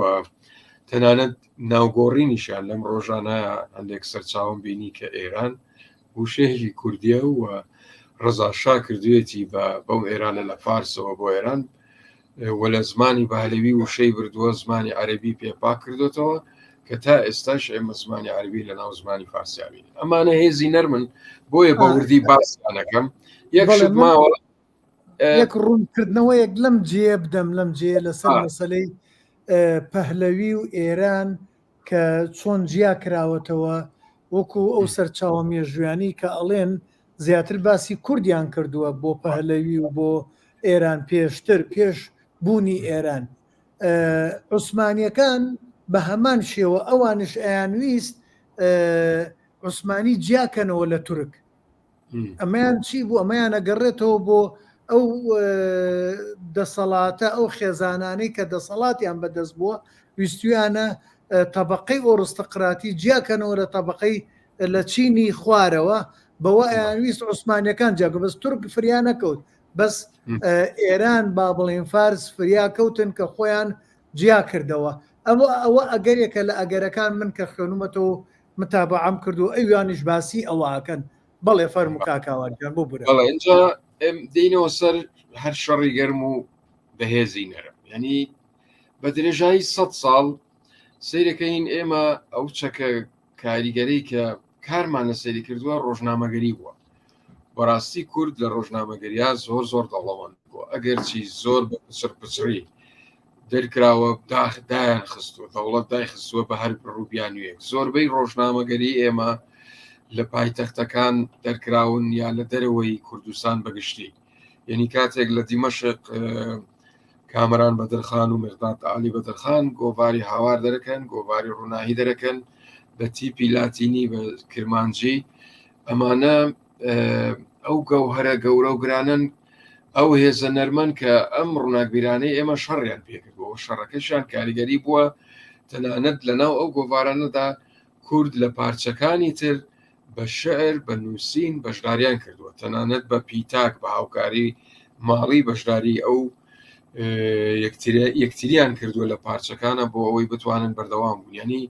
تەنانەت ناوگۆڕینیشان لەم ڕۆژانە هەندێک سەرچاوم بینی کە ئێران وشەیەکی کوردیە و ڕەزاشا کردوێتی بەو ئێرانە لە فارسەوە بۆ ئێران وە لە زمانی باهلەوی وشەی بردووە زمانی عەرەبی پێپاک کردوێتەوە کە تا ئێستاش ئێمە زمانی عەرەبی لە ناو زمانی فارسیاوین ئەمانە هێزی نەرمن بۆیە بە وردی باسیانەکەم یەکشت ماوە یەک ڕوونکردنەوەیەک لەم جێ بدەم لەم جێ لەسەر مەسەلەی پەهلەوی و ئێران کە چۆن جیا کراوەتەوە وەکو ئەو سەرچاوە مێژویانی کە ئەڵێن زیاتر باسی کوردیان کردووە بۆ پەهلەوی و بۆ ئێران پێشتر پێش بوونی ئێران عوسمانیەکان بە هەمان شێوە ئەوانش ئەیانویست عوسمانی جیاکەنەوە لە تورک ئەمەیان چی بوو ئەمەیان ئەگەڕێتەوە بۆ ئەو دەسەڵاتە ئەو خێزانانەی کە دەسەڵاتیان بەدەست بووە ویستویانە تەبەقەی ئۆڕستەقراتی جیاکەنەوە لە تەبەقەی لە چینی خوارەوە بەوە ئەیانویست عوسمانیەکان جاگە بەس تورک فریان نەکەوت بەس ئێران با بڵێن فارس فریا کەوتن کە خۆیان جیا کردەوە ئەوە ئەگەرێکە لە ئەگەرەکان من کە خوێنومەتەوە متابعەم کردو ئەویانیش باسی ئەوەکەن بەڵێ فەرمو کاکاوانیان بۆ برە اینجا دینەوە سەر هەر شەڕی گەرم و بەهێزی نەرم یعنی بە درێژایی 100 ساڵ سیرەکەین ئێمە ئەو چەکە کاریگەری کە کارمان لە سەری کردووە ڕۆژنامەگەری بووە بەڕاستی کورد لە ڕۆژنامەگەریا زۆر دەوڵەمەند بووە ئەگەرچی زۆر بە پچڕی دەرکراوە دایان خستووە دەوڵەت دای خستووە بە هەر ڕووبیانویەک زۆربەی ڕۆژنامەگەری ئێمە لە پایتەختەکان دەرکراون یان لە دەرەوەی کوردستان بەگشتی یعنی کاتێک لە دیمەشق کامەران بەدرخان و مێرداد عالی بەدرخان گۆڤاری هاوار دەرەکەن گۆڤاری ڕووناهی دەرەکەن بە تیپی لاتینی بە کرمانجی ئەمانە ئەو گەوهرە گەورە و گرانن ئەو هێزە نەرمەن کە ئەم ڕووناکبیرانەی ئێمە شەڕیان پێکردەوە شەڕەکەشیان کاریگەری بووە تەنانەت لەناو ئەو گۆڤارانەدا کورد لە پارچەکانی تر بە شعر بە نووسین بەشداریان کردووە تەنانەت بە پیتاک بە هاوکاری ماڵی بەشداری ئەو یەکتریان کردووە لە پارچەکانە بۆ ئەوەی بتوانن بەردەوام بوون یعنی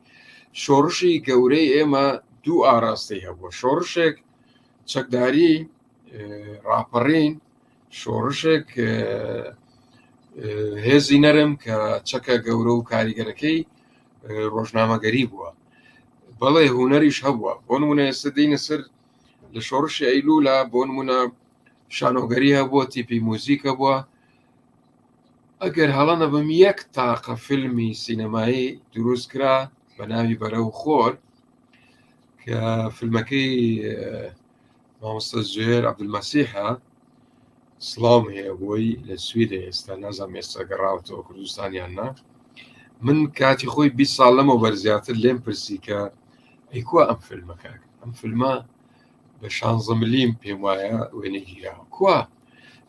شۆڕشی گەورەی ئێمە دوو ئاراستی هەبووە شۆڕشێک چەکداری ڕاپەڕین شۆڕشێک هێزی نەرم کە چەکە گەورە و کاریگەرەکەی ڕۆژنامەگەری بووە بەڵێ هوەریش هەبووە بۆ نمونە ئێستا دێینە سەر لە شۆڕشی ئەیلولا بۆ نمونە شانۆگەری هەبووە تیپی موزیکە بووە ئەگەر هەڵە نەبم یەک تاقە فیلمی سینەمایی دروست کرا بە ناوی بەرە و خۆر کە فیلمەکەی مامۆستا زوێر عەبدولمەسیحە سڵاوم هەیە بۆی لە سویدە ئێستا نازانم ئێستا گەڕاوەتەوە کوردستانیان نا من کاتی خۆی 20 ساڵ لەمەوە بەرزیاتر لێم پرسی کە ئەیکووە ئەم فیلمەکە ئەم فیلمە بە 16 ملیم پێم وایە وێنەی گیراوە کووە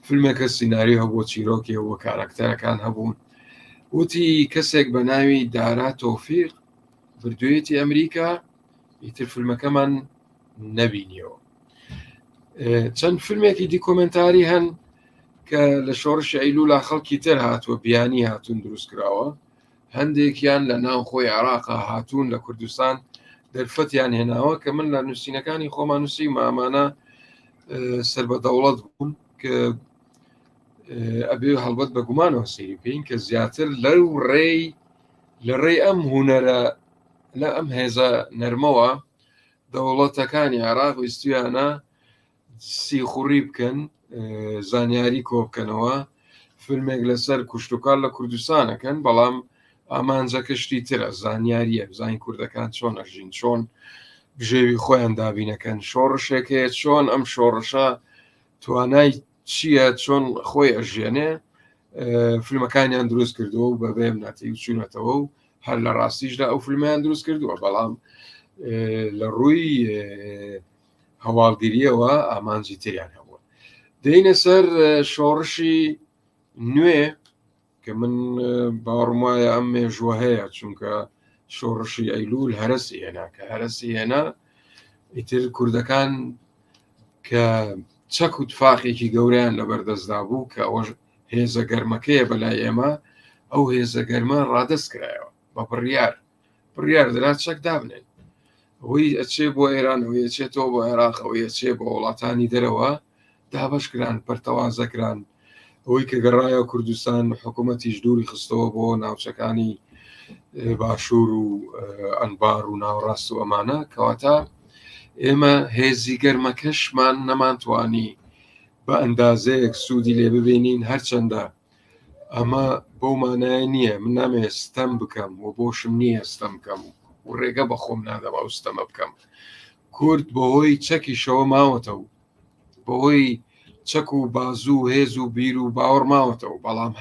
فیلمێکە سیناری هەبوو چیرۆکی هەبووە کارەکتەرەکان هەبوون وتی کەسێک بە ناوی دارا تۆفیق بردوویەتی ئەمریکا ئیتر فیلمەکەمان نەبینیەوە چەند فیلمێکی دیکۆمنتاری هەن کە لە شۆڕشی ئەیلولا خەڵکی تر هاتووە بیانی هاتوون دروست کراوە هەندێکیان لە ناو خۆی عێراقا هاتوون لە کوردستان دەرفەتیان هێناوە کە من لە نووسینەکانی خۆمان نووسی مامانە سەر بە دەوڵەت بوون کە ئەبێ هەڵبەت بە گومانەوە سەیری بکەین کە زیاتر لەو ڕێی لە ڕێی ئەم هوەرە لە ئەم هێزە نەرمەوە دەوڵەتەکانی عێراق ویستویانە سیخوڕی بکەن زانیاری کۆ بکەنەوە فیلمێک لەسەر کوشتتوکار لە کوردستانەکەن بەڵام ئامانجەکە شتی ترە زانیاریە بزانین کوردەکان چۆن ئەژین چۆن بژێوی خۆیان دابینەکەن شۆڕشێکەیە چۆن ئەم شۆڕشە توانای چییە چۆن خۆی ئەژێنێ فیلمەکانیان دروست کردووە و بەبێم ناتی چوونەتەوە و هەر لە ڕاستیشدا ئەو فیلمیان دروست کردووە بەڵام لە ڕووی هەواڵگیریەوە ئامانجی تریان هەبووە دەینە سەر شۆڕشی نوێ کە من باوەڕم وایە ئەم مێژووە هەیە چونکە شۆڕشی ئەیلول هەرسی هێنا کە هەرسی هێنا ئیتر کوردەکان کە چەک و تفاقێکی گەوریان لەبەردەستدا بوو کە ئەوە هێزە گەرمەکەیە بەلای ئێمە ئەو هێزە گەرمە ڕادەست کرایەوە بە بڕیار دەرات چەک دابنێن ئەوەی ئەچێ بۆ ئێران ئەوەی ئەچێتەوە بۆ عێراق ئەوەی ئەچێ بۆ وڵاتانی دەرەوە دابەشکران پەرتەوازەکران ئەوەی کە گەڕایە کوردستان حکوومەتیش دووری خستەوە بۆ ناوچەکانی باشوور و ئەنبار و ناوڕاست و ئەمانە کەواتە ئێمە هێزی گەرمەکەشمان نەمانتوانی بە ئەندازەیەک سوودی لێ ببینین هەرچەندە ئەمە بەو مانایە نییە من نامێ ستەم بکەم و بۆشم نییە ستەم بکەم و ڕێگە بە خۆم نادەم ئەو ستەمە بکەم کورد بەهۆی چەکیشەوە ماوەتەوە بەهۆی چەک و بازوو هێز و بیر و باوەڕ ماوەتەوە بەڵام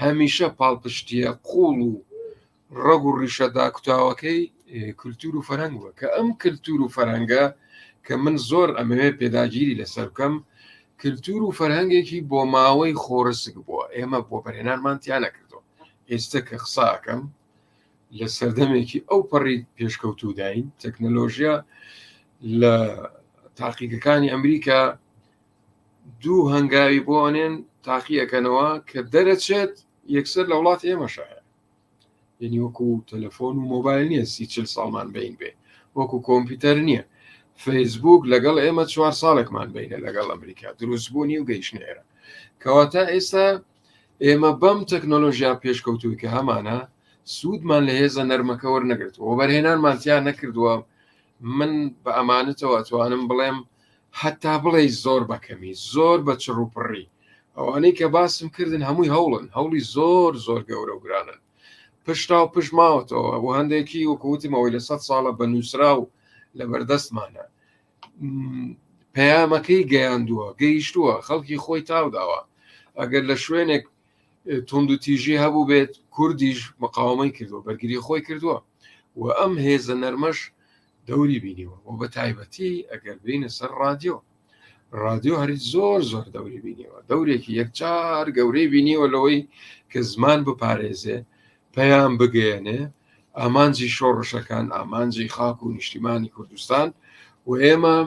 هەمیشە پاڵپشتیە قوڵ و ڕەگ و ڕیشەدا کوتاوەکەی کللتور و فەرهەنگوە کە ئەم کللتور و فەرهەنگە کە من زۆر ئەمەوێ پێداگیری لەسەر بکەم کللتور و فەرهەنگێکی بۆ ماوەی خۆرسک بووە ئێمە بۆ بەرهێنانمان نەکردو ئێستا کە قساکەم لە سەردەمێکی ئەو پەڕی پێشکەوتوو داین تەکنەلۆژیا لە تاقیگەکانی ئەمریکا دوو هەنگاوی بۆنێن تاقیەکەنەوە کە دەرەچێت یەکسەر لە وڵات ئێمەشایە یعنی وەکو تەلەفۆن و مۆبایل نییە 30 ساڵمان بین بێ وەکو کۆمپیوتەر نییە فەیسبوک لەگەڵ ئێمە 4 ساڵێکمان بینە لەگەڵ ئەمریکا دروستبوونی و گەیشتنێرە کەواتە ئێستا ئێمە بەم تەکنۆلۆژیا پێشکەوتووی کە هەمانە سوودمان لە هێزە نەرمەکە وەرنەگرتووە بەرهێنانمانتیان نەکردووە من بە ئەمانەتەوە ئەتوانم بڵێم حتا بڵێ زۆر بەکەمی زۆر بە چڕوپڕی ئەوانەی کە باسم کردن هەمووی هەوڵی زۆر گەورە و گرانن پشتا و پشت ماوەتەوە بۆ هەندێکی وەکوتیمەوەی لە 100 ساڵە بە نووسرا و لە بەردەستمانە پەیامەکەی گەیاندووە گەیشتووە خەڵکی خۆی تاوداوە ئەگەر لە شوێنێک تونند و تیژی هەبوو بێت کوردیش مقاومەی کردووە بەرگری خۆی کردووە و ئەم هێزە نەرمەش دەوری بینیوە و بە تایبەتی ئەگەر بینە سەر ڕادیۆ هەری زۆر دەوری بینیوە دەورێکی یەکجار گەورەی بینیوە لەوەی کە زمان بپارێزێ پەیام بگەێنێ ئامانجی شۆڕشەکان ئامانجی خاک و نیشتیمانی کوردستان و ئێمە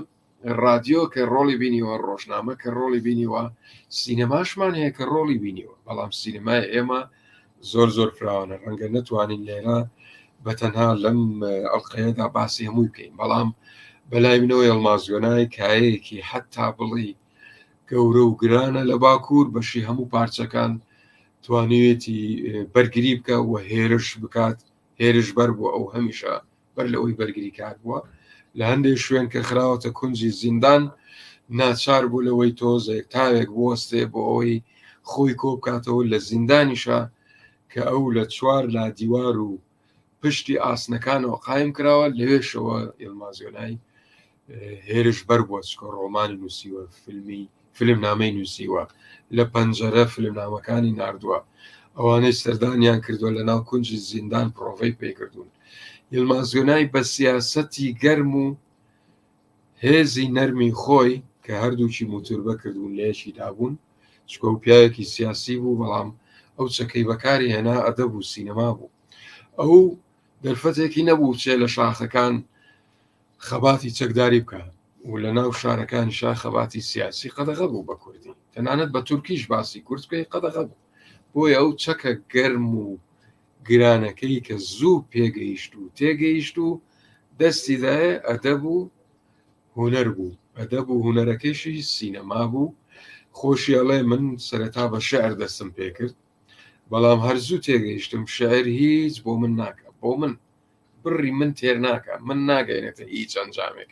ڕادیۆ کە ڕۆڵی بینیوە ڕۆژنامە کە ڕۆڵی بینیوە سینەماشمان هەیە کە ڕۆڵی بینیوە بەڵام سینەمای ئێمە زۆر فراوانە ڕەنگە نەتوانین لێرە بەتەنها لەم ئەڵقەیەدا باسی هەمووی بکەین بەڵام بەلای منەوەی ئەڵمازیۆنای کایەیەکی حتا بڵی گەورە و گرانە لە باکوور بەشی هەموو پارچەکان توانوێتی بەرگری بکە و هێرش بکات هێرش بەر بووە ئەو هەمیشە بەر لەوەی بەرگری کار بووە لە هەندێک شوێن کە خراوەتە کونجی زیندان ناچار بوو لەوەی تۆزێک تاوێک بوەستێ بۆ ئەوەی خۆی کۆ بکاتەوە لە زیندانیشە کە ئەو لە چوار لا دیوار و پشتی ئاسنەکانەوە قایم کراوە لەوێشەوە ئێڵمازیۆنای هێرش بەر بووە چکۆ ڕۆمانی نووسیوە فیلم نامەی نووسیوە لە پەنجەرە فیلم نامەکانی ناردووە ئەوانەی سەردانیان کردووە لە ناو کونجی زیندان پرۆڤەی پێکردوون ئێڵمازیۆنای بە سیاسەتی گەرم و هێزی نەرمی خۆی کە هەردووکی موتوربە کردوون لەیەکی دابوون چکۆ و پیاوێکی سیاسی بوو بەڵام ئەو چەکەی بەکاری هێنا ئەدەب و سینەما بوو ئەو دەرفەتێکی نەبوو چێ لە شاخەکان خەباتی چەکداری بکە و لە ناو شارەکانی شا خەباتی سیاسی قەدەغە بوو بە کوردی تەنانەت بە تورکیش باسی کورد بکەی قەدەغە بوو بۆیە ئەو چەکە گەرم و گرانەکەی کە زوو پێگەیشت و تێگەیشت و دەستی دایە ئەدەب و هونەر بوو ئەدەب و هونەرەکەیشی سینەما بوو خۆشی ئەڵێ من سەرەتا بە شەعر دەستم پێ کرد بەڵام هەرزوو تێگەیشتم شەعر هیچ بۆ من ناکە بۆ من بڕی من تێر ناکە من ناگەینێتە هیچ ئەنجامێک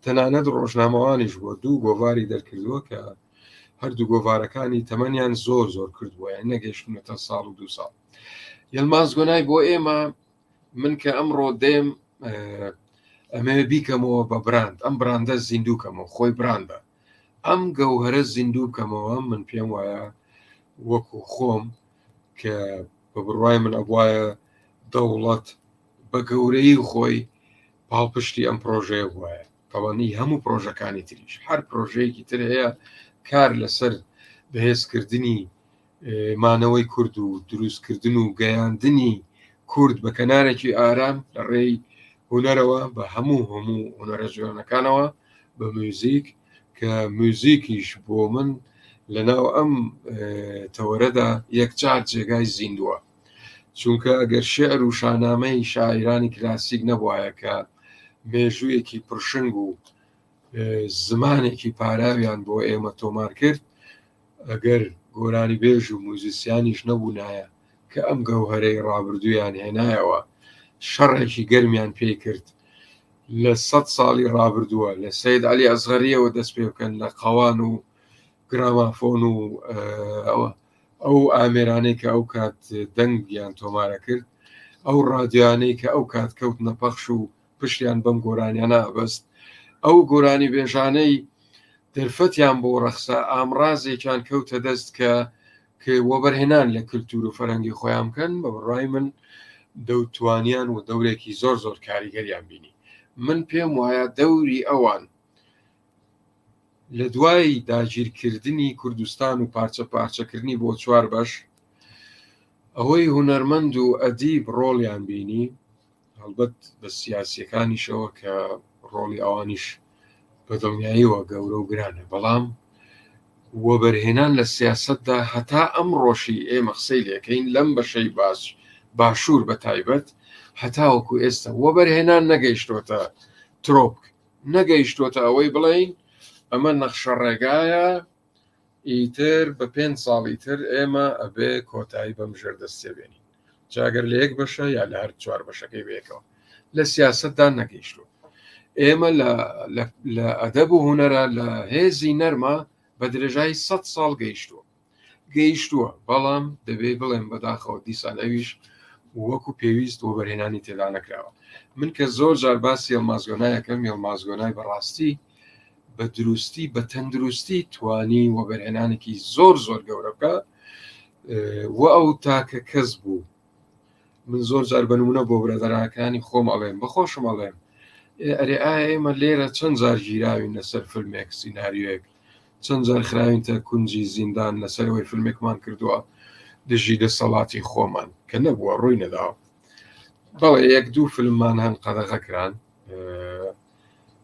تەنانەت ڕۆژنامەوانیش بۆ دوو گۆڤاری دەرکردووە کە هەردوو گۆڤارەکانی تەمەنیان زۆر زۆر کردووە یان نەگەیشتونەتە ساڵ و 2 ساڵ یلماز گۆنای بۆ ئێمە من کە ئەمڕۆ دێم ئەمێ بیکەمەوە بە براند ئەم براندە زیندووکەمەوە خۆی براندە ئەم گەوهرە زیندوو بکەمەوە من پێم وایە وەکو خۆم کە بە بڕوای من ئەبوایە دەوڵەت بە گەورەی خۆی پاڵپشتی ئەم پرۆژەیە وایە تەوانی هەموو پرۆژەکانی تریش هەر پرۆژەیەکی تر هەیە کار لەسەر بەهێزکردنی مانەوەی کورد و دروستکردن و گەیاندنی کورد بە کەنارێکی ئارام لە ڕێی هونەرەوە بە هەموو هونەرە جوانەکانەوە بە موزیک کە موزیکیش بۆ من لەناو ئەم تەوەرەدا یەکجار جێگای زیندووە چونکە ئەگەر شێعر و شانامەی شاعیرانی کلاسیک نەبوایە کە مێژوویەکی پرشنگ و زمانێکی پاراویان بۆ ئێمە تۆمار کرد ئەگەر گۆرانی بێژ و موزیسیانیش نەبوونایە کە ئەم گەوهرەی ڕابردوویان هێنایەوە شەڕێکی گەرمیان پێی کرد لە 100 ساڵی ڕابردووە لە سەید عەلی ئەزغەریەوە دەست پێ بکەن لە قەوان و گرامافۆن و ئەو ئامێرانەی کە ئەو کات دەنگیان تۆمارە کرد ئەو ڕادیوانەی کە ئەو کات کەوت نەپەخش و پشتیان بەم گۆرانیانە ئەبەست ئەو گۆرانی بێژانەی دەرفەتیان بۆ ڕەخسە ئامڕازێکیان کەوتە دەست کە وەبەرهێنان لە کللتور و فەرەنگی خۆیان بکەن بە بڕای من دەوتوانیان و دەورێکی زۆر زۆر کاریگەریان بینی من پێم وایە دەوری ئەوان لە دوای داگیرکردنی کوردستان و پارچە پارچەکردنی بۆ 4 بەش ئەوەی هونەرمەند و ئەدیب ڕۆڵیان بینی هەڵبەت بە سیاسیەکانیشەوە کە ڕۆڵی ئەوانیش بە دڵنیاییەوە گەورە و گرانە بەڵام وەبەرهێنان لە سیاستدا هەتا ئەم ڕۆژی ئێمە قسەی لەکەین لەم بەشەی باشوور بە تایبەت هەتاوەکو ئێستا وەبەرهێنان نەگەیشتۆتە ترۆپک نەگەیشتۆتە ئەوەی بڵین ئەمە نەخشە ڕێگایە ئیتر بە 5 ساڵی تر ئێمە ئەبێ کۆتایی بەم ژێر دەستێبێنین جاگەر لە 1 بەشە یا لە هەر 4 بەشەکەی بێکەوە لە سیاستدا نەگەیشتۆ ئێمە لە ئەدەب و هونەرە لە هێزی نەرمە بە درێژایی 100 ساڵ گەیشتووە بەڵام دەبێ بڵێم بەداخەوە دیسان ئەویش وەکو پێویست وەبەرهێنانی تێدا نەکراوە من کە زۆر جار باسی ئێڵمازگۆنایەکەم ئێڵمازگۆنای بەڕاستی بە دروستی بە تەندروستی توانی وەبەرهێنانێکی زۆر زۆر گەورە بکە و ئەو تاکە کەس بوو من زۆر جار بنمونە بۆ برەدەرەکانی خۆم ئەڵێم بەخۆشم ئەڵێم ئەرێ ئایا ئێمە لێرە چەند جار گیراوین لەسەر فیلمێک سیناریۆیەک چەند جار خراوینتە کونجی زیندان لەسەرەوەی فیلمێکمان کردووە دژی دەسەڵاتی خۆمان کە نەبووە ڕووی نەداوە بەڵێ 1-2 فیلممان هەن قەدەغە کران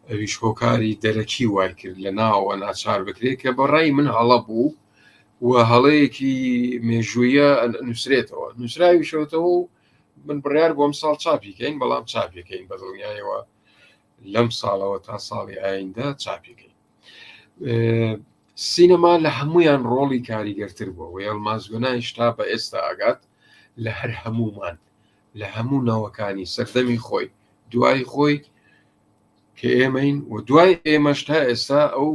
ئەویش هۆکاری دەرەکی وای کرد لە ناوە ناچار بکرێت کە بەڕای من هەڵە بوو و هەڵەیەکی مێژوویە نووسرێتەوە نووسراویشەوەتەوە و من بڕیار بۆم ساڵ چاپیکەین بەڵام چاپیەکەین بە دڵنیایەوە لەم ساڵەوە تا ساڵی ئایندا چاپیەکەین سینەما لە هەمویان ڕۆڵی کاریگەرتر بووە و ئێڵمازگۆنای شتا بە ئێستا ئاگات لە هەر هەمومان لە هەموو ناوەکانی سەردەمی خۆی دوای خۆی کە ئێمەین و دوای ئێمەش تا ئێستا ئەو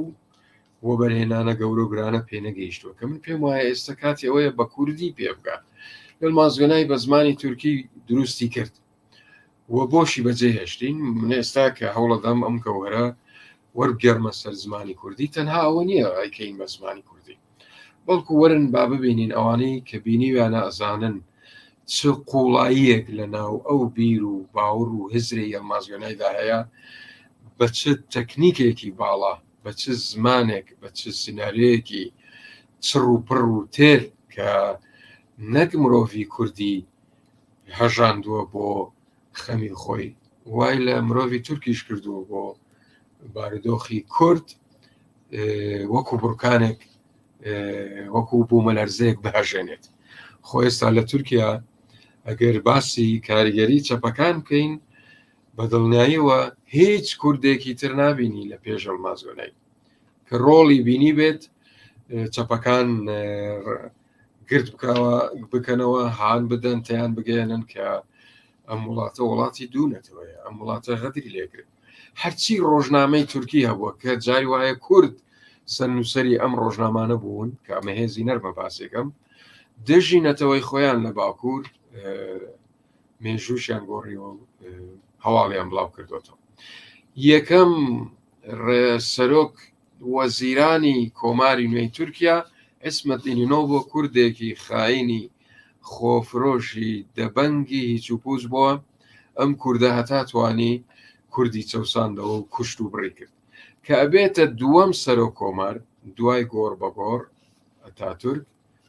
بۆ بەرهێنانە گەورە و گرانە پێنەگەیشتووە کە من پێم وایە ئێستا کاتی ئەوەیە بە کوردی پێ بکات لەل مازگەنای بە زمانی تورکی دروستی کرد وە بۆشی بەجێ هێشتین من ئێستا کە هەوڵەدەم ئەم گەوهرە وەرگەرمە سەر زمانی کوردی تەنها ئەوە نییە ئایکەین بە زمانی کوردی بەڵکو وەرن با ببینین ئەوانەی کە بینیویانە ئەزانن چ قوڵاییەک لە ناو ئەو بیر و باوەڕ و هزری ئەلمازگەنایدا هەیە بە چ تەکنیکێکی باڵا بە چ زمانێک بە چ سناریۆیەکی چڕ و پڕ و تێر کە نەک مرۆڤی کوردی هەژاندووە بۆ خەمی خۆی وای لە مرۆڤی تورکیش کردووە بۆ بارودۆخی کورد وەکو بڕکانێک وەکو بوو مەلەرزەیەک بهژێنێت خۆ ئێستا لە تورکیا ئەگەر باسی کاریگەری چەپەکان بکەین بە دڵنیاییەوە هیچ کوردێکی تر نابینی لە پێش ئەلمازگەنای کە ڕۆڵی بینی بێت چەپەکان گرت بکەنەوە هاان بدەن تیان بگەێنن کە ئەم وڵاتە وڵاتی دوونەتەوەیە ئەم وڵاتە غەدری لێگرت هەرچی ڕۆژنامەی تورکی هەبووە کە جاری وایە کورد سەر نووسری ئەم ڕۆژنامانە بوون کە ئەمە هێزی نەرمە باسێکم دژی نەتەوەی خۆیان لە باکوور مێژووشیان گۆڕیەوە هەواڵیان بڵاو کردوێتەوە یەکەم سەرۆک وەزیرانی کۆماری نوێی تورکیا ئێسمەت ئینۆ بۆ کوردێکی خاینی خۆفرۆشی دەبەنگی هیچ و پووز بووە ئەم کووردە هەتا توانی کوردی چەساندەوە و کوشت و بڕی کرد کە ئەبێتە دووەم سەرۆک کۆمار دوای گۆڕ بە گۆڕ ئەتاتورک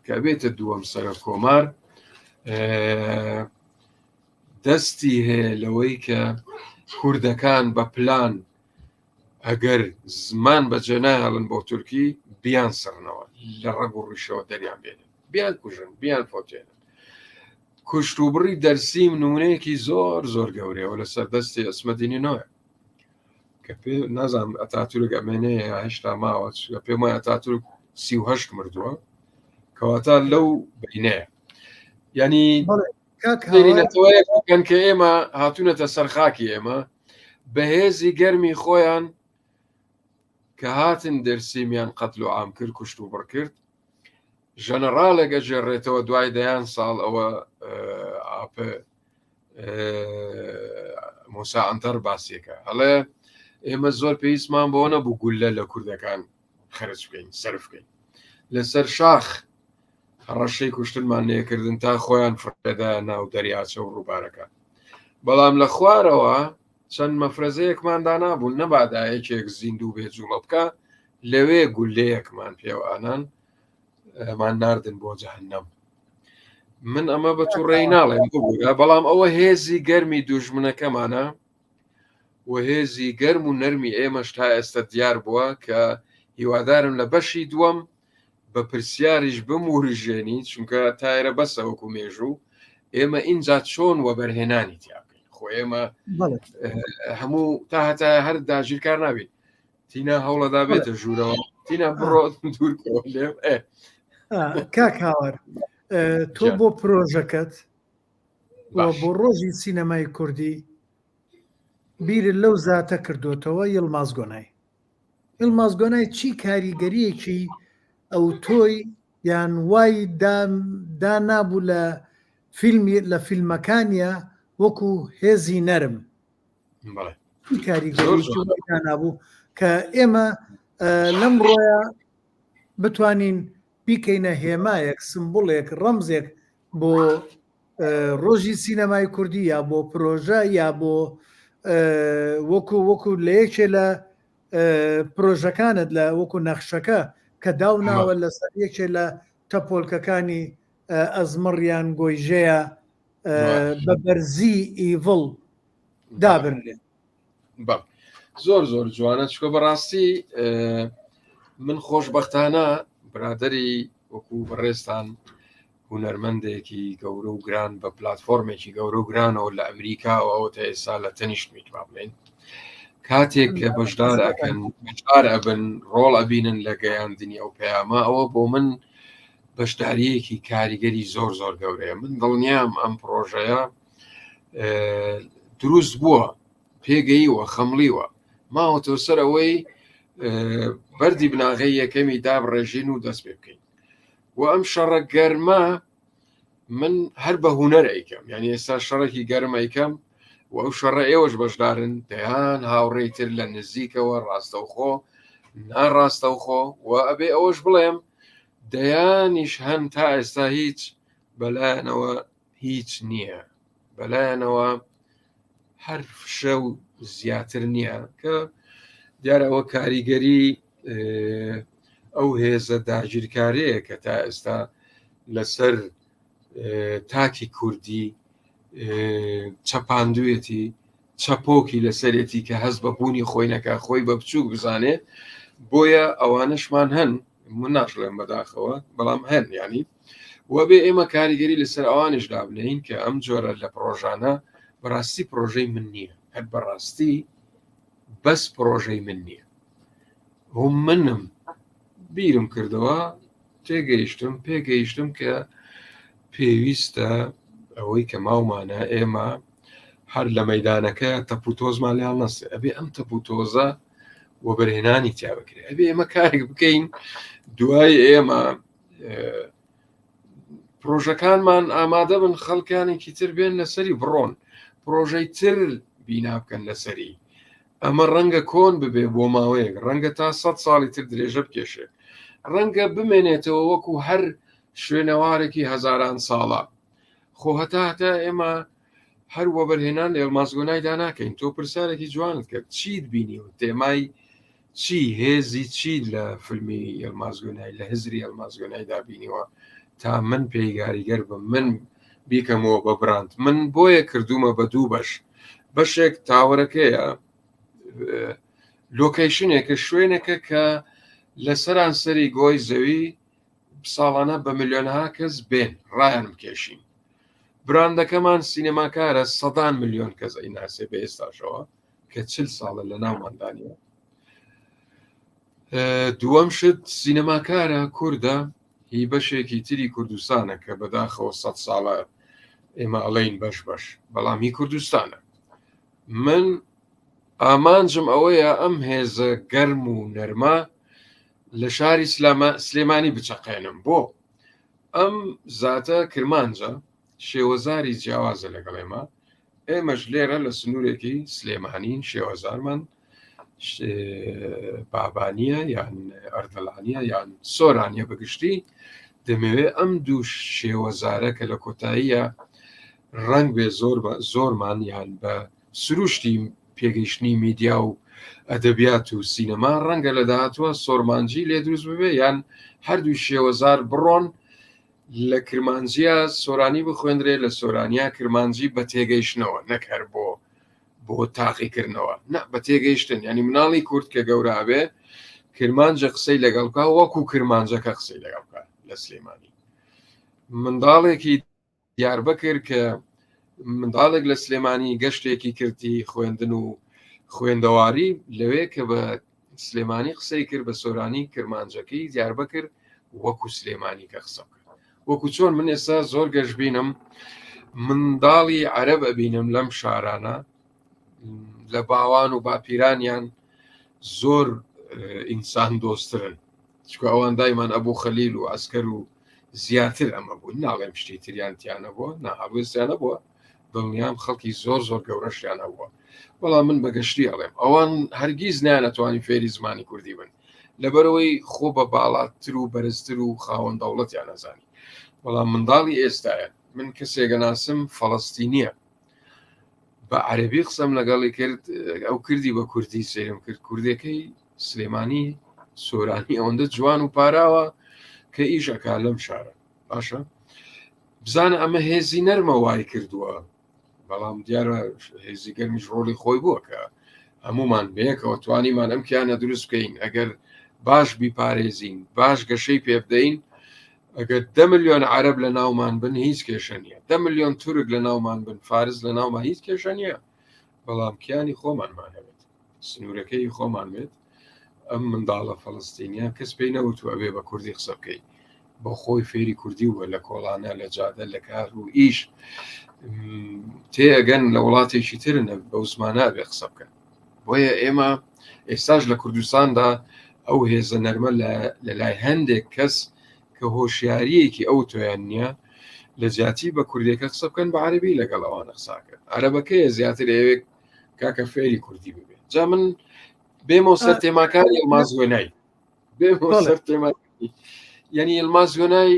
کە ئەبێتە دووەم سەرۆک کۆمار دەستی هەیە لەوەی کە کوردەکان بە پلان ئەگەر زمان بەجێ نایهڵن بۆ تورکی بیان سڕنەوە لە ڕەگ و ڕیشەوە دەریان بێنن بیان کوژن بیان فۆتێنن کوشت و بڕی دەرسیم نمونەیەکی زۆر زۆر گەورەیەوە لەسەر دەستی ئەسمەدینی نۆە کە پێ نازانم ئەتاتورک ئەمێنەیە هێشتا ماوە پێم وایە ئەتاتورک 38 مردووە کەواتە لەو بینەیە ینی کەن کە ئێمە هاتوونەتە سەرخاکی ئێمە بەهێزی گەرمی خۆیان کە هاتن دەرسیمیان قەتل و عام کرد کوشت و بڕ کرد ژەنەڕالێکە ژێڕێتەوە دوای دەیان ساڵ ئەوە ئاپە موسا ئەنتەر باسیەکە هەڵێ ئێمە زۆر پێویستمان بۆ نەبوو گولە لە کوردەکان خەرج بکەین سەرف بکەین لەسەر شاخ ڕەشەی کوشتنمان نێکردن تا خۆیان فرێدا ناو دەریاچە و ڕووبارەکە بەڵام لە خوارەوە چەند مەفرەزەیەکماندا نابوون نەبادایەکێک زیندوو بێ جوڵە بکە لەوێ گولەیەکمان پێوانان ئەمان ناردن بۆ جەهەنەم من ئەمە بە تووڕێی ناڵێم بگوورە بەڵام ئەوە هێزی گەرمی دوژمنەکەمانە و هێزی گەرم و نەرمی ئێمەش تا ئێستا دیار بووە کە هیوادارم لە بەشی دووەم بە پرسیاریش بموریژێنی چونکە تایرە بەسەوەکو مێژوو ئێمە ئینجا چۆن وە بەرهێنانی تیاکەین خۆ ئێمە هەموو تا هەتا هەر داژیرکار نابێت تینە هەوڵەدا بێتە ژوورەوە تینە بڕۆ دوورکەوە لێم کاک هاوار تۆ بۆ پرۆژەکەت بۆ ڕۆژی سینەمای کوردی بیرت لەو زاتە کردوتەوە یڵمازگۆنای یڵمازگۆنای چی کاریگەریەکی ئەو تۆی یان وای دا نابوو لە فیلمی لە فیلمەکانیە وەکو هێزی نەرم کاریگەری نابوو کە ئێمە لەم ڕۆیە بتوانین بیکەینە هێمایەک سمبڵێک ڕەمزێک بۆ ڕۆژی سینەمای کوردی یا بۆ پرۆژە یا بۆ وەکو لە یەکێ لە پرۆژەکانت لە وەکو نەخشەکە کە داوناوە لەسەر یەکێ لە تەپۆلکەکانی ئەزمڕیان گۆیژەیە بە بەرزی ئیڤڵ دابرێت زۆر زۆر جوانە چکە بەڕاستی من خۆشبەختانە برادری وەکو بەڕێستان هونەرمەندێکی گەورە و گران بە پلاتفۆرمێکی گەورە و گرانەوە لە ئەمریکا و ئەوە تا ئێستا لە تەنیشت میتوا بڵێن کاتێک کە بەشدار ئەکەن بەشدار ئەبن ڕۆڵ ئەبینن لە گەیاندنی ئەو پەیامە ئەوە بۆ من بەشداریەکی کاریگەری زۆر گەورەیە من دڵنیام ئەم پرۆژەیە دروست بووە پێگەیوە خەمڵیوە ماوەتۆ سەر ئەوەی بەردی بناغی یەکەمی دابڕێژین و دەست پێ بکەین و ئەم شەڕە گەرمە من هەر بە هوەر ئەیکەم یعنی ئێستا شەڕێکی گەرمە ئەیکەم و ئەو شەڕە ئێوەش بەشدارن دەیان هاوڕێتر لە نزیکەوە ڕاستەوخۆ ناڕاستەوخۆ و ئەبێ ئەوەش بڵێم دەیانیش هەن تا ئێستا هیچ بەلایەنەوە هیچ نییە بەلایەنەوە هەر شە و زیاتر نییە کە دیارەوە کاریگەری ئەو هێزە داگیرکارەیە کە تا ئێستا لەسەر تاکی کوردی چەپاندوێتی چەپۆکی لەسەرێتی کە هەست بە بوونی خۆی نەکە خۆی بە بچووک بزانێ بۆیە ئەوانشمان هەن من ناشڵێم بەداخەوە بەڵام هەن ینی وە بێ ئێمە کاریگەری لەسەر ئەوانش دابنین کە ئەم جۆرە لە پرۆژانە بەڕاستی پرۆژەی من نییە هەر بەڕاستی بەس پرۆژەی من نییە و منم بیرم کردەوە پێگەیشتم کە پێویستە ئەوەی کە ماومانە ئێمە هەر لە مەدانەکە تەپوتۆزمان لیان نەسێ ئەبێ ئەم تەپوتۆزە وە بەرهێنانی تیا بکرێ ئەبێ ئێمە کارێک بکەین دوای ئێمە پرۆژەکانمان ئامادە بن خەڵکانێکی تر بێن لەسەری بڕۆن پرۆژەی تر بینا بکەن لەسەری ئەمە ڕەنگە کۆن ببێ بۆ ماوەیەک ڕەنگە تا 100 ساڵی تر درێژە بکێشێ ڕەنگە بمێنێتەوە وەکو هەر شوێنەوارێکی هەزاران ساڵە خۆ هەتا ئێمە هەر وە بەرهێنان لە ئێڵمازگۆنایدا ناکەین تۆ پرسیارێکی جوانت کرد چیت بینی و تێمای چی هێزی چی لە فیلمی ئێڵمازگۆنای لە هزری ئێڵمازگۆنایدا بینیوە تا من پێیگاریگەر بم من بیکەمەوە بە براند من بۆیە کردومە بە دوو بەشێک تاوەرەکەیە لۆکیشنێکە شوێنێکە کە لەسەران سەری گۆی زەوی ساڵانە بە ملیۆنها کەس بێن ڕایان بکێشین براندەکەمان سینەماکارە 100 ملیۆن کەس ئەیناسێ بە ئێستاشەوە کە 40 ساڵە لە ناوماندانیە دووەم شت سینەماکارە کووردە هی بەشێکی تری کوردستانە کە بەداخەوە 100 ساڵە ئێمە ئەڵین بەش بەڵام هی کوردستانە من ئامانجم ئەوەیە ئەم هێزە گەرم و نەرمە لە شاری سلێمانی بچەقێنم بۆ ئەم زاتە کرمانجە شێوەزاری جیاوازە لەگەڵ ئێمەش لێرە لە سنوورێکی سلێمانین شێوەزارمان بابانیە یان ئەردەڵانیە یان سۆرانیە بەگشتی دەمەوێت ئەم دوو شێوەزارە کە لە کۆتاییە ڕنگ بێ زۆرمان یان بە سروشتی پێگەیشتنی میدیا و ئەدەبیات و سینەما ڕەنگە لە داهاتوە سۆرمانجی لێ دروست ببێ یان هەردوو شێوەزار بڕۆن لە کرمانجیە سۆرانی بخوێندرێ لە سۆرانیا کرمانجی بە تێگەیشتنەوە نەک هەر بۆ تاقیکردنەوە نە بە تێگەیشتن ینی مناڵی کورد کە گەورابێ کرمانجە قسەی لەگەڵکە وەکو کرمانجەکە قسەی لەگەڵکە لە سلێمانی منداڵێکی دیاربەکر کە منداڵێک لە سلێمانی گەشتێکی کردی خوێندن و خوێندەواری لەوێ کە بە سلێمانی قسەی کرد بە سۆرانی کرمانجەکەی دیاربەکر وەکو سلێمانی کە قسە کرد وەکو چۆن من ئێستا زۆر گەشت بینم منداڵی عەرەب ئەبینم لەم شارانە لە باوان و باپیرانیان زۆر ئینسان دۆسترن چکە ئەوان دایمان ئەبوو خەلیل و ئەسکەر و زیاتر ئەمە بوو ناڵێم شتی تریانتیانە بووە ناهابوێستیانە بووە دڵنیام خەڵکی زۆر گەورەشیانە بووە بەڵام من بەگەشتی ئەڵێم ئەوان هەرگیز نانەتوانی فێری زمانی کوردی بن لەبەرەوەی خۆ بە باڵاتر و بەرزتر و خاوەن دەوڵەتیان نەزانی بەڵام منداڵی ئێستایە من کەسێکە ناسم فەڵەستینیە بە عەرەبی قسەم لەگەڵی کرد ئەو کردی بە کوردی سێرم کرد کوردەکەی سلێمانی سۆرانی ئەوەندە جوان و پاراوە کە ئیشەکە لەم شارە باشە بزانە ئەمە هێزی نەرمە وای کردووە بەڵام دیارە هێزی گەرمیش ڕۆڵی خۆی بووە کە هەمومان بەیەکەوە توانیمان ئەم کیانە دروست بکەین ئەگەر باش بیپارێزین باش گەشەی پێ بدەین ئەگەر 10 ملیۆن عەرەب لە ناومان بن هیچ کێشە نییە 10 ملیۆن تورک لە ناومان بن فارس لە ناومان هیچ کێشە نییە بەڵام کیانی خۆمانمان هەبێت سنوورەکەی خۆمان بێت ئەم منداڵە فەڵەستینیە کەس پێی نەوتوە ئەبێ بە کوردی قسە بکەین بۆ خۆی فێری کوردی وە لە کۆڵانە لە جادە لە کار و ئیش تێگەن لە وڵاتێکی ترن بەو زمانە بێ قسە بکەن بۆیە ئێمە ئێستاش لە کوردستاندا ئەو هێزە نەرمە لە لای هەندێک کەس کە هۆشیاریەکی ئەو تۆیان نییە لە جیاتی بە کوردێکە قسە بکەن بە عەرەبی لەگەڵ ئەوانە قساکەن عەرەبەکەیە زیاتر ئەوێ کاکە فێری کوردی ببێت جا من بێمەوە سەر تێماکاری ئەلماز وێنای بێمەوە سەر تێماکاری یعنی ئەلماز وێنای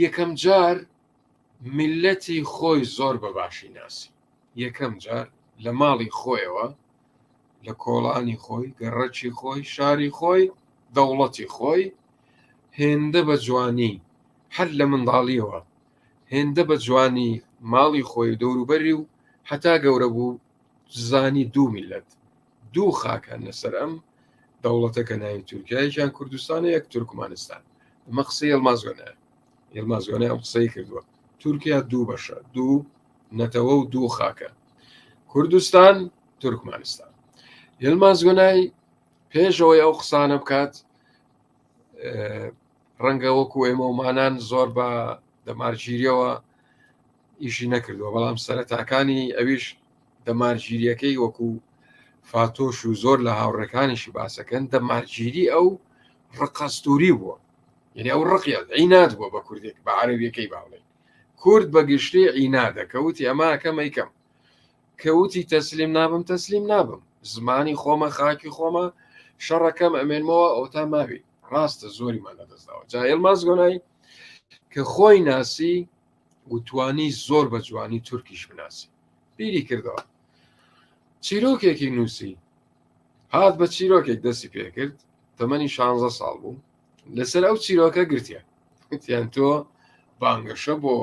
یەکەم جار میلەتی خۆی زۆر بەباشی ناسی یەکەم جار لە ماڵی خۆیەوە لە کۆڵانی خۆی گەڕەکی خۆی شاری خۆی دەوڵەتی خۆی هێندە بە جوانی هەر لە منداڵیەوە هێندە بە جوانی ماڵی خۆی دەوروبەری و حتا گەورە بوو زانی دوو میلەت دوو خاکان لەسەر ئەم دەوڵەتەکە ناوی تورکیایان کوردستان یەک تورکمانستان ئەمە قسەی ئەلمازۆنە ئەم قسەی کردووە تورکیا دوو بەشە دوو نەتەوە و دوو خاکە کوردستان تورکمانستان ئەلمازۆنای پێشەوەی ئەو قسانە بکات ڕەنگە وەکو ئێمە ومانان زۆر بە دەمارگیریەوە ئیشی نەکردووە بەڵام سەرەتاکانی ئەویش دەمارگیریەکەی وەکو فاتۆش و زۆر لە هاوڕەکانیشی باسەکەن دەمارگیری ئەو ڕقەستوری بووە یعنی ئەو ڕقیە عیناد بووە بە کوردێک بە عەرەبیەکەی باڵێ کورد بە گشتی عینادە کەوتی ئەماکەم ئەیکەم کەوتی تەسلیم نابم زمانی خۆمە خاکی خۆمە شەڕەکەم ئەمێنمەوە ئەو تا ماوی ڕاستە زۆریمان لەدەستداوە جا ئێلمازگۆنای کە خۆی ناسی وتوانی زۆر بە جوانی تورکیش بناسی بیری کردەوە چیرۆکێکی نووسی هات بە چیرۆکێک دەستی پێکرد تەمەنی 16 ساڵ بوو لەسەر ئەو چیرۆکە گرتیان وتیان تۆ بانگەشە بۆ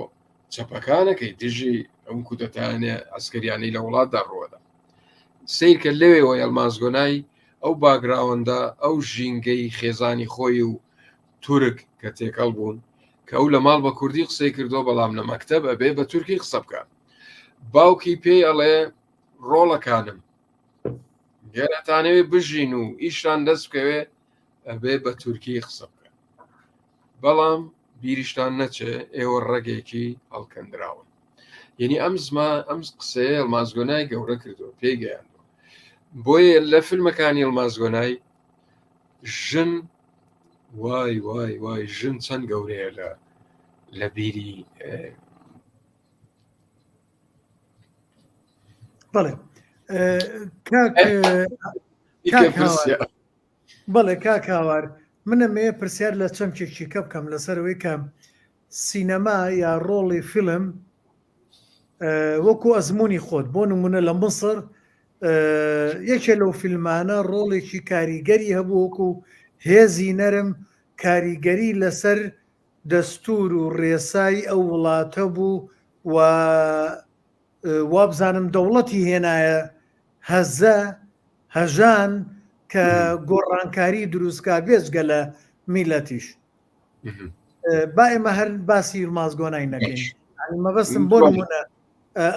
چەپەکانەکەی دژی ئەم کودەتانە ئەسکەریانەی لە وڵاتدا ڕۆدا سیرکە لەوێەوە ئەلمازگۆنای ئەو باگراوەندە ئەو ژینگەی خێزانی خۆی و تورک کە تێکەڵ بوون کە ئەو لە ماڵ بە کوردی قسەی کردو بەڵام لە مەکتەب ئەبێ بە تورکی قسە بکە باوکی پێی ئەڵێ ڕۆڵەکانم گەرەتانەوێ بژین و ئیشان دەست بکەوێ ئەبێ بە تورکی قسە بکە بەڵام بیریشتان نەچێ ئێوە ڕێگێکی هەڵکەندراون یعنی ئەم قسەیە ئەلمازگۆنای گەورە کردو پێیگەیان بۆیە لە فیلمەکانی ئەلمازگۆنای ژن وای وای وای ژن چەند گەورەیە لە بیری بەڵێ بەڵێ کاک هاوار منەمێ پرسیار لە چەمکێکی کە بکەم لەسەرەوەی کە سینەما یا ڕۆڵی فیلم وەکو ئەزمموی خۆت بۆ نمونە لە مصر یەکێ لەو فیلمانە ڕۆڵێکی کاریگەری هەبوو وەکو هێزی نەرم کاریگەری لەسەر دەستور و ڕێسایی ئەو وڵاتە بوو و وابزانم دەوڵەتی هێنایە هەژان کە گۆڕانکاری دروستکە بێزگە لە میلەتیش با ئێمە هەر باسی ئەلمازگۆنای نەکەین مەبەستم بۆ نمونە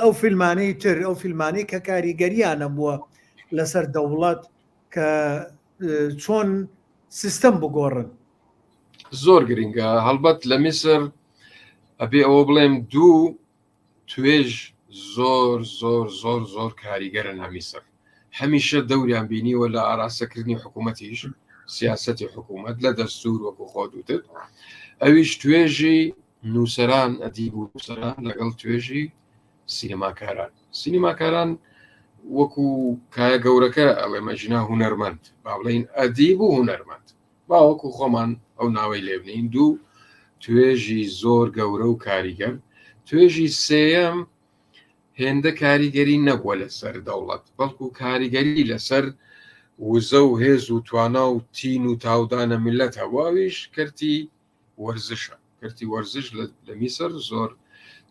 ئەو فیلمانەی تر ئەو فیلمانەی کە کاریگەریانە بووە لەسەر دەوڵەت کە چۆن سیستەم بگۆڕن زۆر گرنگە هەڵبەت لە میسر ئەبێ ئەوە بڵێم دوو توێژ زۆر زۆر زۆر زۆر کاریگەرن لە میسر هەمیشە دەوریان بینیوە لە ئاراستەکردنی حکوومەتیش سیاسەتی حکوومەت لە دەستور وەکو خۆ دووتر ئەویش توێژی نووسەران ئەدیب و نووسەران لەگەڵ توێژی سینیماکاران وەکو کایە گەورەکە ئەڵێ مەژنا هونەرمەند با بڵێین ئەدیب و هونەرمەند با وەکو خۆمان ئەو ناوەی لێبنین دوو توێژی زۆر گەورە و کاریگەر توێژی سێەم هێندە کاریگەری نەبووە لەسەر دەوڵەت بەڵکو کاریگەری لەسەر وزە و هێز و توانا و تین و تاودانە میلەت هەواویش کردی وەرزشە کردی وەرزش لە میسر زۆر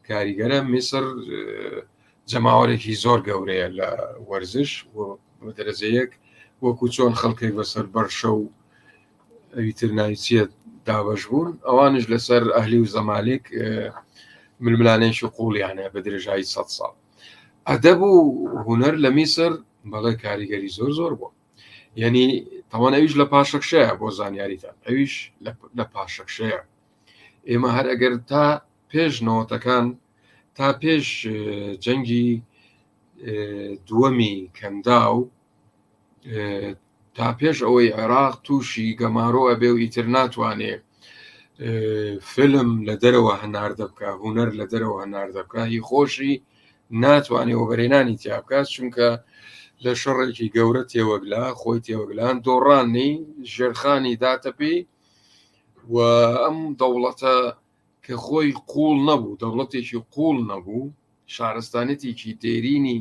کاریگەرە میسر جەماوەرێکی زۆر گەورەیە لە وەرزش دەرەجەیەک وەکو چۆن خەڵکی بەسەر بەرشە و ئەویتر ناویچیە دابەش بوون ئەوانش لەسەر ئەهلی و زەمالێک ململانێکی قوڵیانە بە درێژایی 100 ساڵ ئەدەب و هونەر لە میسر بەڵێ کاریگەری زۆر زۆر بووە یعنی تاوان ئەویش لە پاشەکشەیە بۆ زانیاریتان ئەویش لە پاشەکشەیە ئێمە هەر ئەگەر تا پێش نەوەتەکان تا پێش جەنگی دووەمی کەنداو تا پێش ئەوەی عێراق تووشی گەمارۆ ئەبێ و ئیتر ناتوانێ فلم لە دەرەوە هەنار دەبکە هوەر لە دەرەوە هەنار دەبکە هی خۆشی ناتوانێ وەبەرێنانی تیا بکات چونکە لە شەڕێکی گەورە تێوەگلا خۆی تێوەگلان دۆڕانی ژێرخانی داتەپی و ئەم دەوڵەتە کە خۆی قوڵ نەبوو دەوڵەتێکی قوڵ نەبوو شارستانەتێکی دێرینی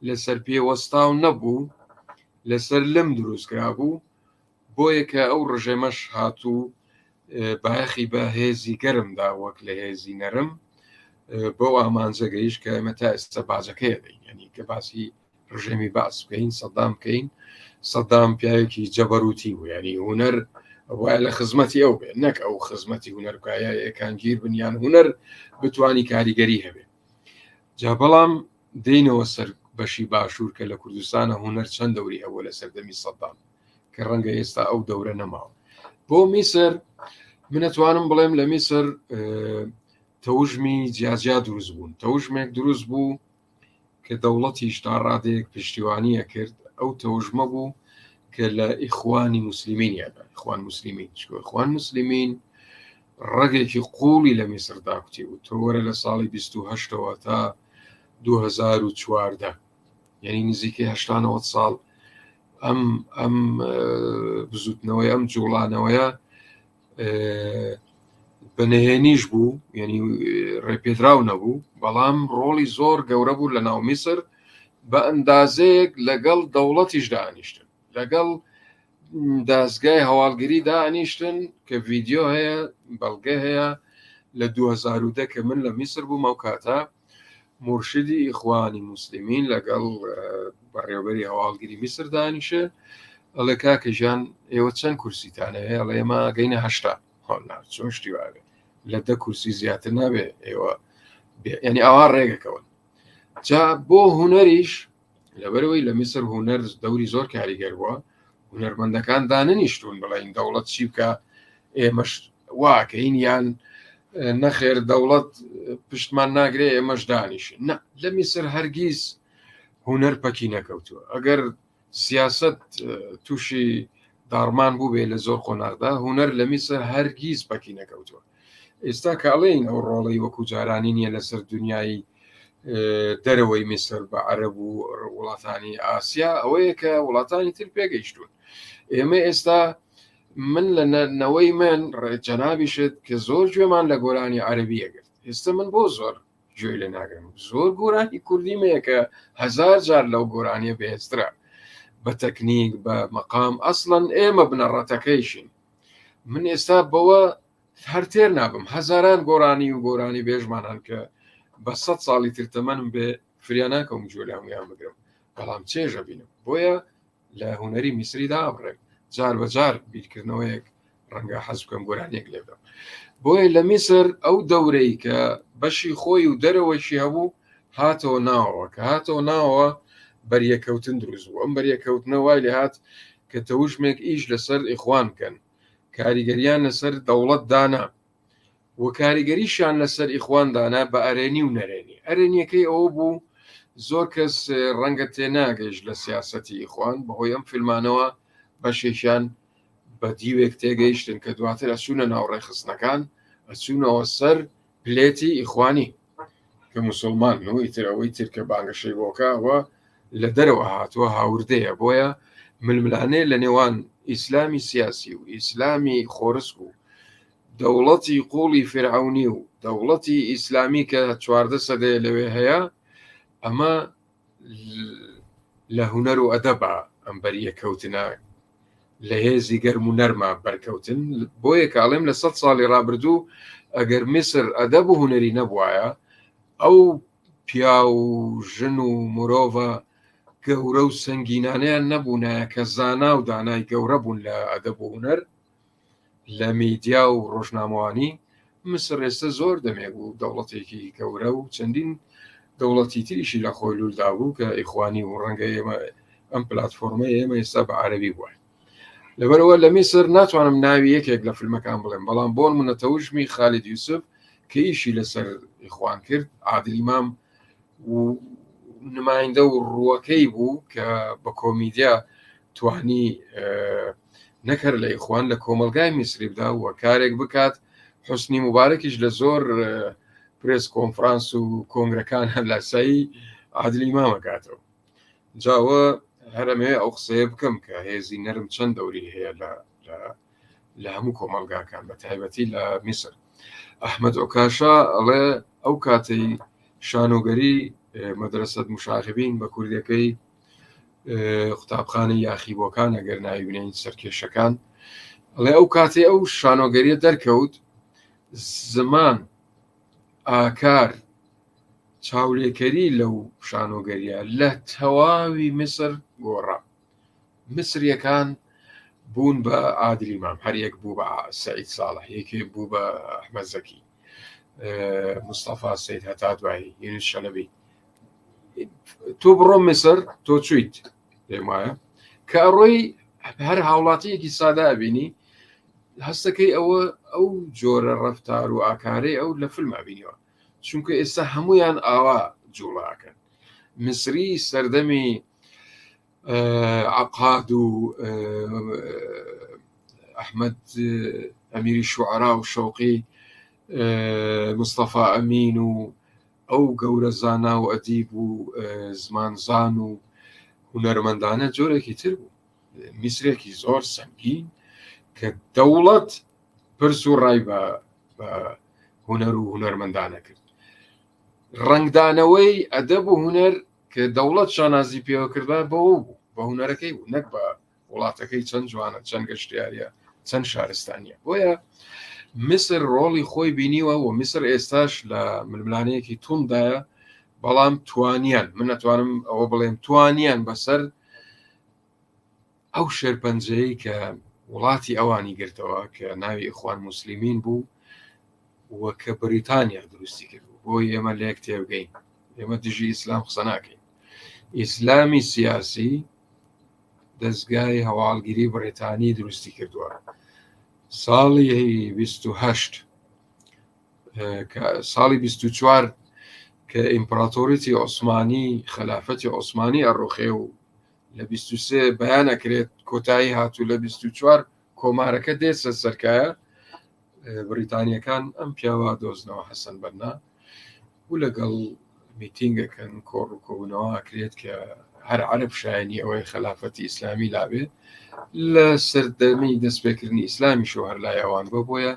لەسەر پێوەستاو نەبوو لەسەر لەم دروستکرا بوو بۆیە کە ئەو ڕژێمەش هاتوو باەخی بە هێزی گەرمدا وەک لە هێزی نەرم بۆ ئامانجەگەیش کە ئێمە تا ئێستا باجەکەی دەین ینی کە باسی ڕژێمی باس بکەین سەدام بکەین سەدام پیاوێکی جەبەروتی بوو ینی هوەر وایە لە خزمەتی ئەو بێ نەک ئەو خزمەتی هوەرکایە یەکانگیر بنیان هوەر بتوانی کاریگەری هەبێ جا بەڵام دێنەوە سەر بەشی باشوور کە لە کوردستانە هوەر چەند دەوری هەبوو لە سەردەمی سەدام کە ڕەنگە ئێستا ئەو دەورە نەماوە بۆ میسر منەتوانم بڵێم لە میسر تەوژمی جیاجیا دروست بوون تەوژمێک دروست بوو کە دەوڵەتیش تا ڕادێک پشتیوانیە کرد ئەو تەوژمە بوو کە لە ئیخوانی موسلیمینیانە ئیخوان مسلمین ئیخوان مسلمین ڕێگێکی قوڵی لە میسردا کوتی بوو تۆوەرە لە ساڵی 28ەوە تا 2014 یعنی نزیکەی 80 ساڵ ئەم بزوتنەوەی ئەم جوڵانەوەیە بەنهێنیش بوو ینی ڕێپێدراو نەبوو بەڵام ڕۆڵی زۆر گەورە بوو لە ناو میسر بە ئەندازەیەک لەگەڵ دەوڵەتیش دانیشتن لەگەڵ دەستگای هەواڵگیری دانیشتن کە ڤیددیۆ هەیە بەڵگە هەیە لە 2010 کە من لە میسر بووم ئەو کاتە مرشدی ئیخوانی مسلمین لەگەڵ بەڕێوەبەری هەواڵگیری میسر دانیشە ئەڵێ کاکە ژیان ئێوە چەند کورسیتانە هەیە ئەڵێ ئێمە گەینە 80 چۆن شتی وابێ لە 10 کورسی زیاتر نابێ ئێوە ینی ئاوا ڕێگەکەون جا بۆ هوەریش لەبەرەوەی لە میسر هوەر دەوری زۆر کاریگەر بووە هوەرمەندەکان داننیشتون بڵین دەوڵەت چی بکە ئێمەش واکەین یان نەخێر دەوڵەت پشتمان ناگرێ ئێمەش دانیشن نە لە میسر هەرگیز هوەر پەکی نەکەوتووە ئەگەر سیاست تووشی داڕمان بوو بێ لە زۆر قۆناغدا هوەر لە میسر هەرگیز پەکی نەکەوتووە ئێستا کاڵێن ئەو ڕۆڵی وەکو جارانی نیە لەسەر دنیای دەرەوەی میسر بە عەرەب و وڵاتانی ئاسیا ئەوەیە کە وڵاتانی تر پێگەیشتون ئێمە ئێستا من لە نەوەی من جەنابیشت کە زۆر گوێمان لە گۆرانی عەرەبی ئەگرت ئێستا من بۆ زۆر گوێ لێ ناگرم زۆر گۆرانی کوردیمەیە کە 1000 جار لەو گۆرانیە بەهێزترە بە تەکنیک بە مەقام ئەسڵەن ئێمە بنەڕەتەکەیشین من ئێستا بەوە هەر تێر نابم هەزاران گۆرانی و گۆرانی بێژمانان کە بە 100 ساڵی ترتەمەنم بێ فریاناکەم گوێ لە هەمویان بگرم بەڵام چێژە بینم بۆیە لە هوەری میسریدا ئەبڕێم جار بەجار بیرکردنەوەیەک ڕەنگە حەز بکەم گۆرانێک لێ بدەم بۆیە لە میسر ئەو دەورەی کە بەشی خۆی و دەرەوەشی هەبوو هاتەوە ناوەوە کە هاتەوە ناوەوە بەریەکەوتن دروست بوو ئەم بەریەکەوتنە وای لێ هات کە تەوژمێک ئیش لەسەر ئیخوان بکەن کاریگەریان لەسەر دەوڵەت دانا و کاریگەریشان لەسەر ئیخوان دانا بە ئەرێنی و نەرێنی ئەرێنیەکەی ئەوە بوو زۆر کەس ڕەنگە تێناگەیشت لە سیاسەتی ئیخوان بەهۆی ئەم فیلمانەوە بەشێکیان بە دیوێک تێگەیشتن کە دواتر ئەچوونە ناوڕێخستنەکان ئەچوونەوە سەر پلێتی ئیخوانی کە موسڵمان و ئیتر ئەوەی تر کە بانگەشەی بۆکەوە لە دەرەوە هاتووە هاوردەیە بۆیە ململانەیە لە نێوان ئیسلامی سیاسی و ئیسلامی خۆرسک و دەوڵەتی قوڵی فرعونی و دەوڵەتی ئیسلامی کە 14 سەدەیە لەوێ هەیە ئەمە لە هوەر و ئەدەبە ئەم بەریەکەوتنە لە هێزی گەرم و نەرما بەرکەوتن بۆیە کاڵێم لە 100 ساڵی ڕابردوو ئەگەر میسر ئەدەب و هوەری نەبوایە ئەو پیا و ژن و مرۆڤە گەورە و سەنگینانیان نەبوونایە کە زانا و دانای گەورە بوون لە ئەدەب و هوەر لە میدیا و ڕۆژنامەوانی مسر ئێستا زۆر دەمێک و دەوڵەتێکی گەورە و چەندین دەوڵەتی تریشی لە خۆی لولدا بوو کە ئیخوانی و ڕەنگە ئێمە ئەم پلاتفۆرمە ئێمە ئێستا بە عەرەبی بووە لەبەرەوە لە میسر ناتوانم ناوی یەکێک لە فیلمەکان بڵێم، بەڵام بۆن منەتەوژمی خالید یوسف کە ئیشی لەسەر ئیخوان کرد، عادل ئیمام و نمایندە و ڕووەکەی بوو کە بە کۆمیدیا توانی نەکرد لە ئیخوان لە کۆمەلگای میسری بدا و کارێک بکات. حوسنی مبارەکیش لە زۆر پرس کۆنفرانس و کۆنگرەکان هەلاسایی عادل ئیمامەکاتەوە. جاوە هەرمێ ئەو قسەیە بکەم کە هێزی نەرم چەند دەوری هەیە لە هەموو کۆمەلگاکان بە تایبەتی لە میسر. ئەحمەد ئۆکاشا ئەڵێ ئەو کاتەی شانۆگەری مەدرسەت مشاغبین بە کوردەکەی قوتابخانەی یاخیبۆکان ئەگەر ناوی بنین سەرکێشەکان، ئەڵێ ئەو کاتێ ئەو شانۆگەریە دەرکەوت، زمان ئاکار چاولێکەری لەو شانۆگەریە لە تەواوی میسر گۆڕا. میسریەکان بوون بە عادل ئیمام، هەریەک بوو بە سەعید ساڵح، یەکێ بوو بە ئەحمەد زەکی، مستەفا سەید هەتا دوایی یونس شەلەبی. تۆ بڕۆ میسر تۆ چویت پێم وایە کە ئەڕۆی هەر هاوڵاتیەکی سادا ئەبینی، هەستەکەی ئەوە ئەو جۆرە ڕەفتار و ئاکارەی ئەو لە فیلم ئەبینیەوە، چونکە ئێستا هەمویان ئاوا جوڵاکەن. میسری سەردەمی عەقاد و ئەحمەد ئەمیری شوعەرا و شەوقی، مستەفا ئەمین و ئەو گەورە زانا و ئەدیب و زمانزان و هونەرمەندانە جۆرێکی تر بوو. میسرێکی زۆر سەنگین کە دەوڵەت پرس و ڕای بە هونەر و هونەرمەندانە کرد. ڕنگدانەوەی ئەدەب و هونەر کە دەوڵەت شانازی پێوە کردە بەوە بوو، بە هونەرەکەی بوو، نەک بە وڵاتەکەی چەند جوانە، چەند گەشتیاریە، چەند شارستانیە. بۆیە میسر ڕۆڵی خۆی بینیوە و میسر ئێستاش لە ململانەیەکی توندایە، بەڵام توانیان، من نەتوانم ئەوە بڵێم، توانیان بەسەر ئەو شێرپەنجەیە کە وڵاتی ئەوانی گرتەوە کە ناوی ئیخوان موسلیمین بوو و کە بریتانیا دروستی کرد. بۆی ئێمە لێک تێبگەین، ئێمە دژی ئیسلام قسە ناکەین. ئیسلامی سیاسی دەستگای هەواڵگیری بریتانی دروستی کردووە. ساڵی 28 ساڵی 24 کە ئیمپراتۆریەتی عوسمانی، خلافەتی عوسمانی ئەڕۆخێ و لە 23 بەیان ئەکرێت کۆتایی هاتوو لە 24 کۆمارەکە دێسە سەرکایە، بریتانیەکان ئەم پیاوە دۆزنەوە حەسەن بەنا و لەگەڵ میتینگەکەن کۆڕ و کۆبوونەوە ئەکرێت کە هەر عەرب شایانی ئەوەی خلافەتی ئیسلامی لابێ لە سەردەمی دەستپێکردنی ئیسلامی شو هەر لای ئەوان بە. بۆیە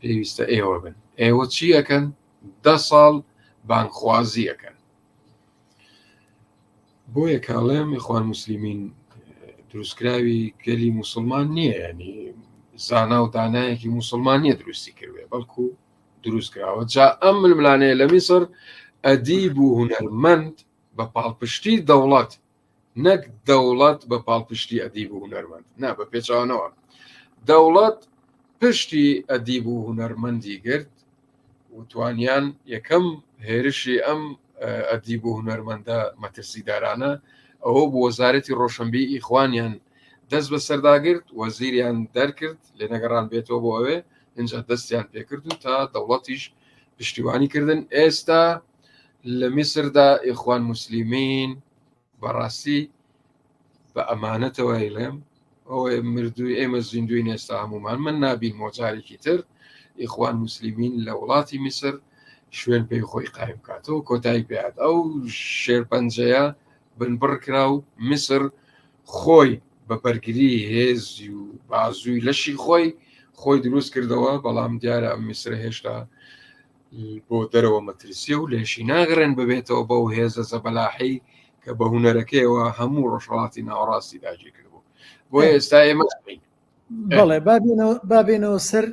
پێویستە ئێوە بن. ئێوە چی ئەکەن؟ 10 ساڵ بانخوازی ئەەکەن. بۆیە کاڵێم ئیخوان موسلیمین دروستکراوی گەلی موسڵمان نییە، ینی زانا و دانایەکی موسڵمان نییە دروستی کردوێ، بەڵکو دروست کراوە. جا ئەم ململانەیە لە میسر ئەدیب و هونەرمەند بە پاڵپشتی دەوڵەت، نەک دەوڵەت بە پاڵپشتی ئەدیب و هونەرمەند، نا بە پێچوانەوە دەوڵەت پشتی ئەدیب و هونەرمەندی گرت و توانیان یەکەم هێرشی ئەم ئەدیب و هونەرمەندە مەترسیدارانە ئەوە بۆ وەزارەتی ڕۆشنبی ئیخوانیان دەست بە سەرداگرت، وەزیریان دەرکرد، لێ نەگەڕان بێتەوە بۆ ئەوێ اینجا دەستیان پێکرد و تا دەوڵەتیش پشتیوانی کردن. ئێستا لە میسردا ئیخوان موسلیمین بەڕاستی بە ئەمانەتەوە ئەیڵێم ئەوە مردووی ئێمە زیندوی ئێستا هەمومان، من نابین مۆجارێکی تر ئیخوان موسلیمین لە وڵاتی میسر شوێن پێی خۆی قایم بکاتەوە، کۆتایی پێات ئەو شێرپەنجەیە بنبڕ کرا و میسر خۆی بە بەرگری هێزی و بازووی لەشی خۆی دروست کردەوە. بەڵام دیارە ئەم میسرە هێشتا بۆ دەرەوە مەترسیە و لێشی ناگەڕێن ببێتەوە بەو هێزە زەبەلاحی کە بە هونەرەکەیەوە هەموو ڕۆژهەڵاتی ناوەڕاستی داگیر کردبوو. بۆیە ئێستا ئێمە بەڵێ بابێنەوە سەر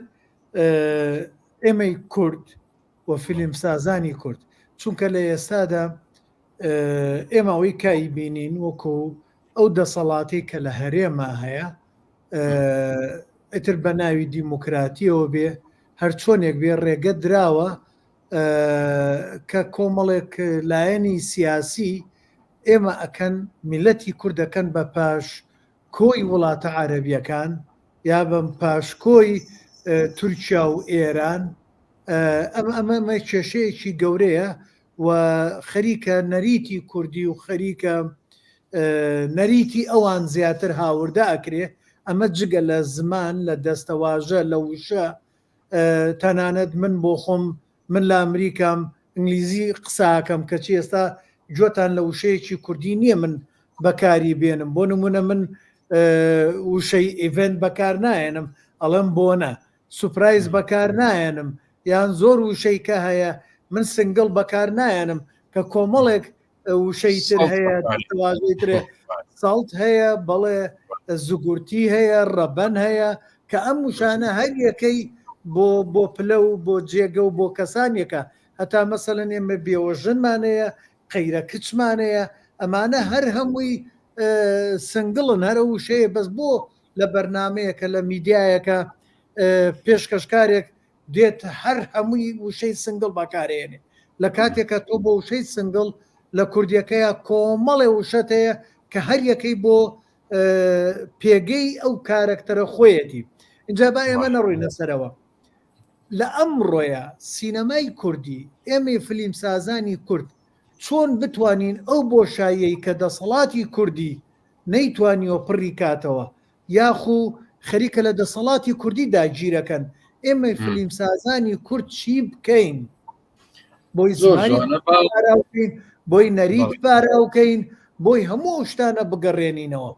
ئێمەی کورد و فیلم سازانی کورد، چونکە لە ئێستادا ئێمە ئەوەی کای بینین وەکو ئەو دەسەڵاتی کە لە هەرێمە هەیە ئیتر بە ناوی دیموکراتیەوە بێ، هەر چۆنێک بێ ڕێگە دراوە کە کۆمەڵێک لایەنی سیاسی ئێمە ئەکەن میلەتی کوردەکەن بە پاش کۆی وڵاتە عەرەبیەکان یا بەم پاشکۆی تورکیا و ئێران ئەمە کێشەیەکی گەورەیە و خەریکە نەریتی کوردی و خەریکە نەریتی ئەوان زیاتر هاوردە ئەکرێ ئەمە جگە لە زمان لە دەستەواژە لە وشە تەنانەت من بۆ خۆم من لە ئەمریکام ئینگلیزی قساکەم کەچی ئێستا جوتان لە وشەیەکی کوردی نییە من بەکاری بێنم بۆ نمونە من وشەی ئیڤنت بەکار نایەنم ئەڵم بۆنە سوپرایز بەکار نایەنم یان زۆر وشەی کە هەیە من سنگڵ بەکار نایەنم کە کۆمەڵێک وشەی تر هەیە ترێ ساڵت هەیە بەڵێ زگورتی هەیە ڕەبەن هەیە کە ئەم وشانە هەر یەکەی بۆ پلە و بۆ جێگە و بۆ کەسانێکە هەتا مەسەلەن ئێمە بێوەژنمانەیە قەیرە کچمانەیە ئەمانە هەر هەمووی سنگڵن هەرە وشەیە بەس بۆ لە بەرنمەیەکە لە میدیایەکە پێشکەشکارێک دێت هەر هەمووی وشەی سنگڵ بەکارێنێ لە کاتێکە تۆ بۆ وشەی سنگڵ لە کوردیەکەیە کۆمەڵێ وشەت هەیە کە هەر یەکەی بۆ پێگەی ئەو کارکتەرە خۆیەتی اینجا با ئێمە نەڕووینە سەرەوە لە ئەمڕۆیە سینەمای کوردی ئێمە فیلم سازانی کورد چۆن بتوانین ئەو بۆشاییەی کە دەسەڵاتی کوردی نەیتوانیەوە پڕی کاتەوە یاخو خەریکە لە دەسەڵاتی کوردی داگیرەکەن ئێمە فیلم سازانی کورد چی بکەین بۆی زمانی پاراوکەین بۆی نەریت پاراوکەین بۆی هەموو شتانە بگەڕێنینەوە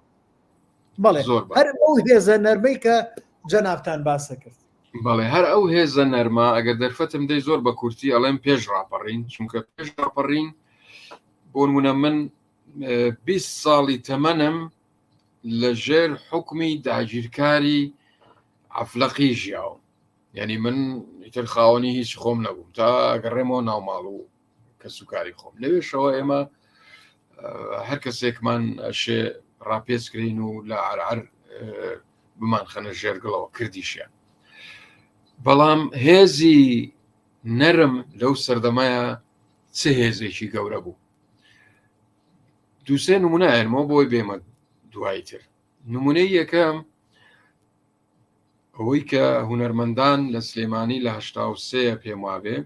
بەڵێ هەر ئەو هێزە نەرمەی کە جەنابتان باسە کرد بەڵێ هەر ئەو هێزە نەرما ئەگەر دەرفەتم دەی زۆر بە کورتی ئەڵێم پێش ڕاپەڕین چونکە پێش ڕاپەڕین بۆ نمونە من 20 ساڵی تەمەنم لە ژێر حکمی داگیرکاری عەفلەقی ژیاوم یعنی من ئیتر خاوەنی هیچ خۆم نەبووم تا ئەگەڕێمەوە ناوماڵ و کەسوکاری خۆم لەوێشەوە ئێمە هەر کەسێکمان ئەشێ ڕاپێچکرین و لە عەرعەر بمان خەنە ژێرگڵەوە کردیشیان بەڵام هێزی نەرم لەو سەردەمایە چ هێزێکی گەورە بوو دووسێ نمونە ئێرمەوە بۆی بێمە دوایی تر نمونەی یەکەم ئەوەی کە هونەرمەندان لە سلێمانی لە 1970 پێم وابێ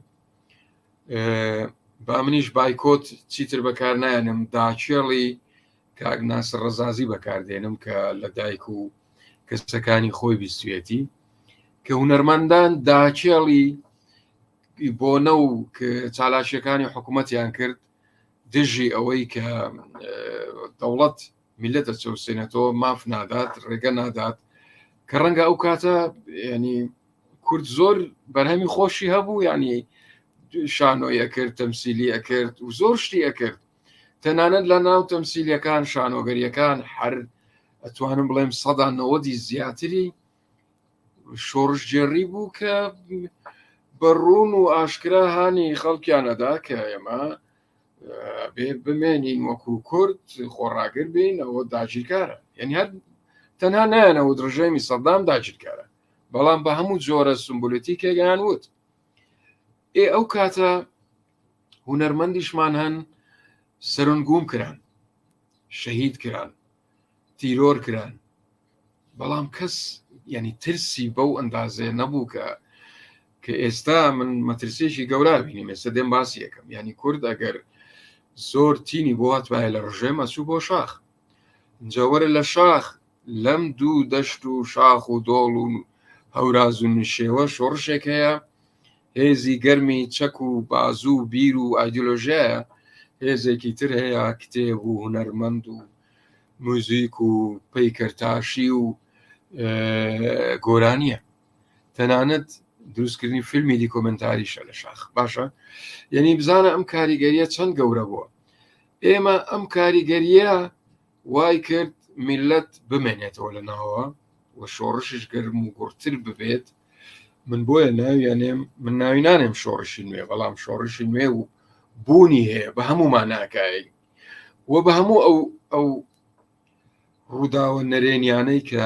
با منیش بایکۆت چیتر بەکار نایەنم داچێڵی کاک ناسر ڕەزازی بەکاردێنم کە لە دایک و کەسەکانی خۆی بیستوێتی کە هونەرمەندان داچێڵی بۆنە و چالاشیەکانی حکوومەتیان کرد دژی ئەوەی کە دەوڵەت میلەتە چەوسێنێتەوە ماف نادات ڕێگە نادات کە ڕەنگە ئەو کاتە ینی کورد زۆر بەرهەمی خۆشی هەبوو ینی شانۆی ئەکرد تەمسیلی ئەکرد و زۆر شتی ئەکرد تەنانەت لە ناو تەمسیلیەکان شانۆگەریەکان هەر ئەتوانم بڵێم 90 زیاتری شۆڕش جێڕی بوو کە بەڕوون و ئاشکرا هانی خەڵکیانەدا کە ئێمە بێ بمێنین وەکو کورد خۆڕاگر بین ئەوە داگیرکارە یعنی هەر تەنها نایەنەوە درژەمی سەدام داگیرکارە بەڵام بە هەموو جۆرە سمبولەتیکێکیان وت ئەو کاتە هونەرمەندیشمان هەن سەرنگوم کران شەهید کران تیرۆر کران بەڵام کەس ینی ترسی بەو ئەندازێ نەبوو کە ئێستا من مەترسێکی گەورە بینیم ئێستا دێم باسی یەکەم ینی کورد ئەگەر زۆر تینی بۆ هاتوایە لە ڕژێم ئەچوو بۆ شاخ جەوەرە لە شاخ لەم دوو دەشت و شاخ و دۆڵ و هەوراز و نشێوە شۆڕشێک هەیە هێزی گەرمی چەک و بازوو و بیر و ئایدۆلۆژیایە هێزێکی تر هەیە کتێب و هونەرمەند و موزیک و پەیکەرتاشی و گۆرانیە تەنانەت دروستکردنی فیلمی دیکۆمنتاریشە لە شاخ باشە یعنی بزانە ئەم کاریگەریە چەند گەورە بووە ئێمە ئەم کاریگەریە وای کرد میلەت بمێنێتەوە لە ناوە و شۆڕشش گەرم و گورتر ببێت من بۆیە ناویانێم من ناوی نانێم شۆڕشی نوێ بەڵام شۆڕشی نوێ و بوونی هەیە بە هەموو ماناکایی وە بە هەموو ئەو ڕووداوە نەرێنیانەی کە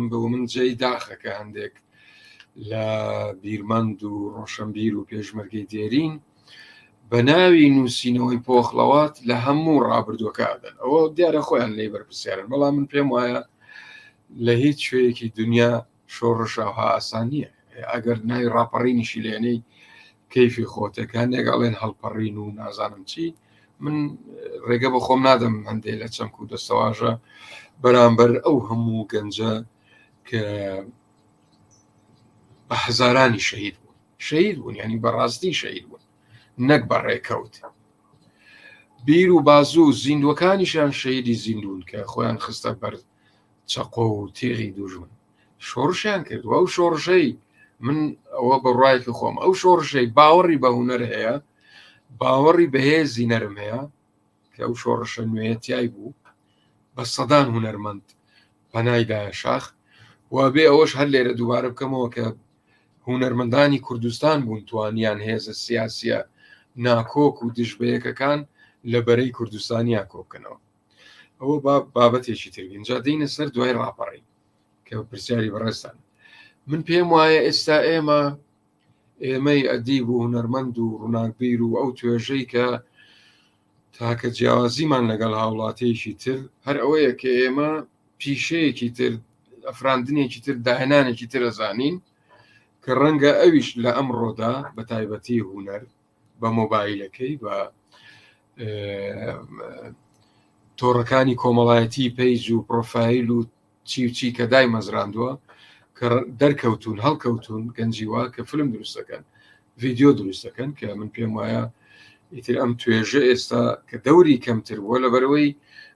بە من جێی داخەکە هەندێک لە بیرمەند و ڕۆشنبیر و پێشمەرگەی دێرین بە ناوی نووسینەوەی پۆخڵەوات لە هەموو ڕابردووەکدن ئەوە دیارە خۆیان لێ بەرپرسیارن بەڵام من پێم وایە لە هیچ شوەیەکی دنیا شۆڕشاوها ئاسان نییە ئەگەر ناوی ڕاپەڕینیشی لێنەی کەیفی خۆتەکان لێگەڵێن هەڵپەڕین و نازانم چی من ڕێگە بە خۆم نادەم هەندێک لە چەمک و دەستەواژە بەرامبەر ئەو هەموو گەنجە کە بە هەزارانی شەهید بوون ینی بەڕاستی شەهید بوون نەک بەڕێکەوت بیر و بازوو زیندوەکانیشان شەیدی زیندون کە خۆیان خستە بەر چەقۆ و تێغی دوژمن شۆڕشیان کردووە ئەو شۆڕشەی من ئەوە بەڕایەکی خۆم ئەو شۆڕشەی باوەڕی بە هونەر هەیە باوەڕی بەهێزی نەرم هەیە کە ئەو شۆڕشە نوێتیای بوو بە سەدان هونەرمەند پەنایدایە شاخ وا بێ ئەوەش هەر لێرە دووبارە بکەمەوە کە هونەرمەندانی کوردستان بوون توانیان هێزە سیاسیە ناکۆک و دژبەیەکەکان لە بەرەی کوردستانیا کۆبکەنەوە ئەوە بابەتێکی ترگەنجا دەینە سەر دوای ڕاپەڕی کە پرسیاری بەڕێستان من پێم وایە ئێستا ئێمەی ئەدیب و هونەرمەند و ڕووناکبیر و ئەو توێژەی کە تاکە جیاوازیمان لەگەڵ هاوڵاتەیەکی تر هەر ئەوەیە کە ئێمە پیشەیەکی تر ئەفراندنێکی تر داهێنانێکی تر ئەزانین کە ڕەنگە ئەویش لە ئەمڕۆدا بە تایبەتی هونەر بە مۆبایلەکەی بە تۆڕەکانی کۆمەڵایەتی پەیج و پرۆفایل و چی کە دای مەزراندووە کە دەرکەوتون هەڵکەوتون گەنجیوا کە فلم دروستەکەن ڤیددیۆ دروستەکەن کە من پێم وایە ئیتر ئەم توێژە ئێستا کە دەوری کەمتر بووە لەبەرەوەی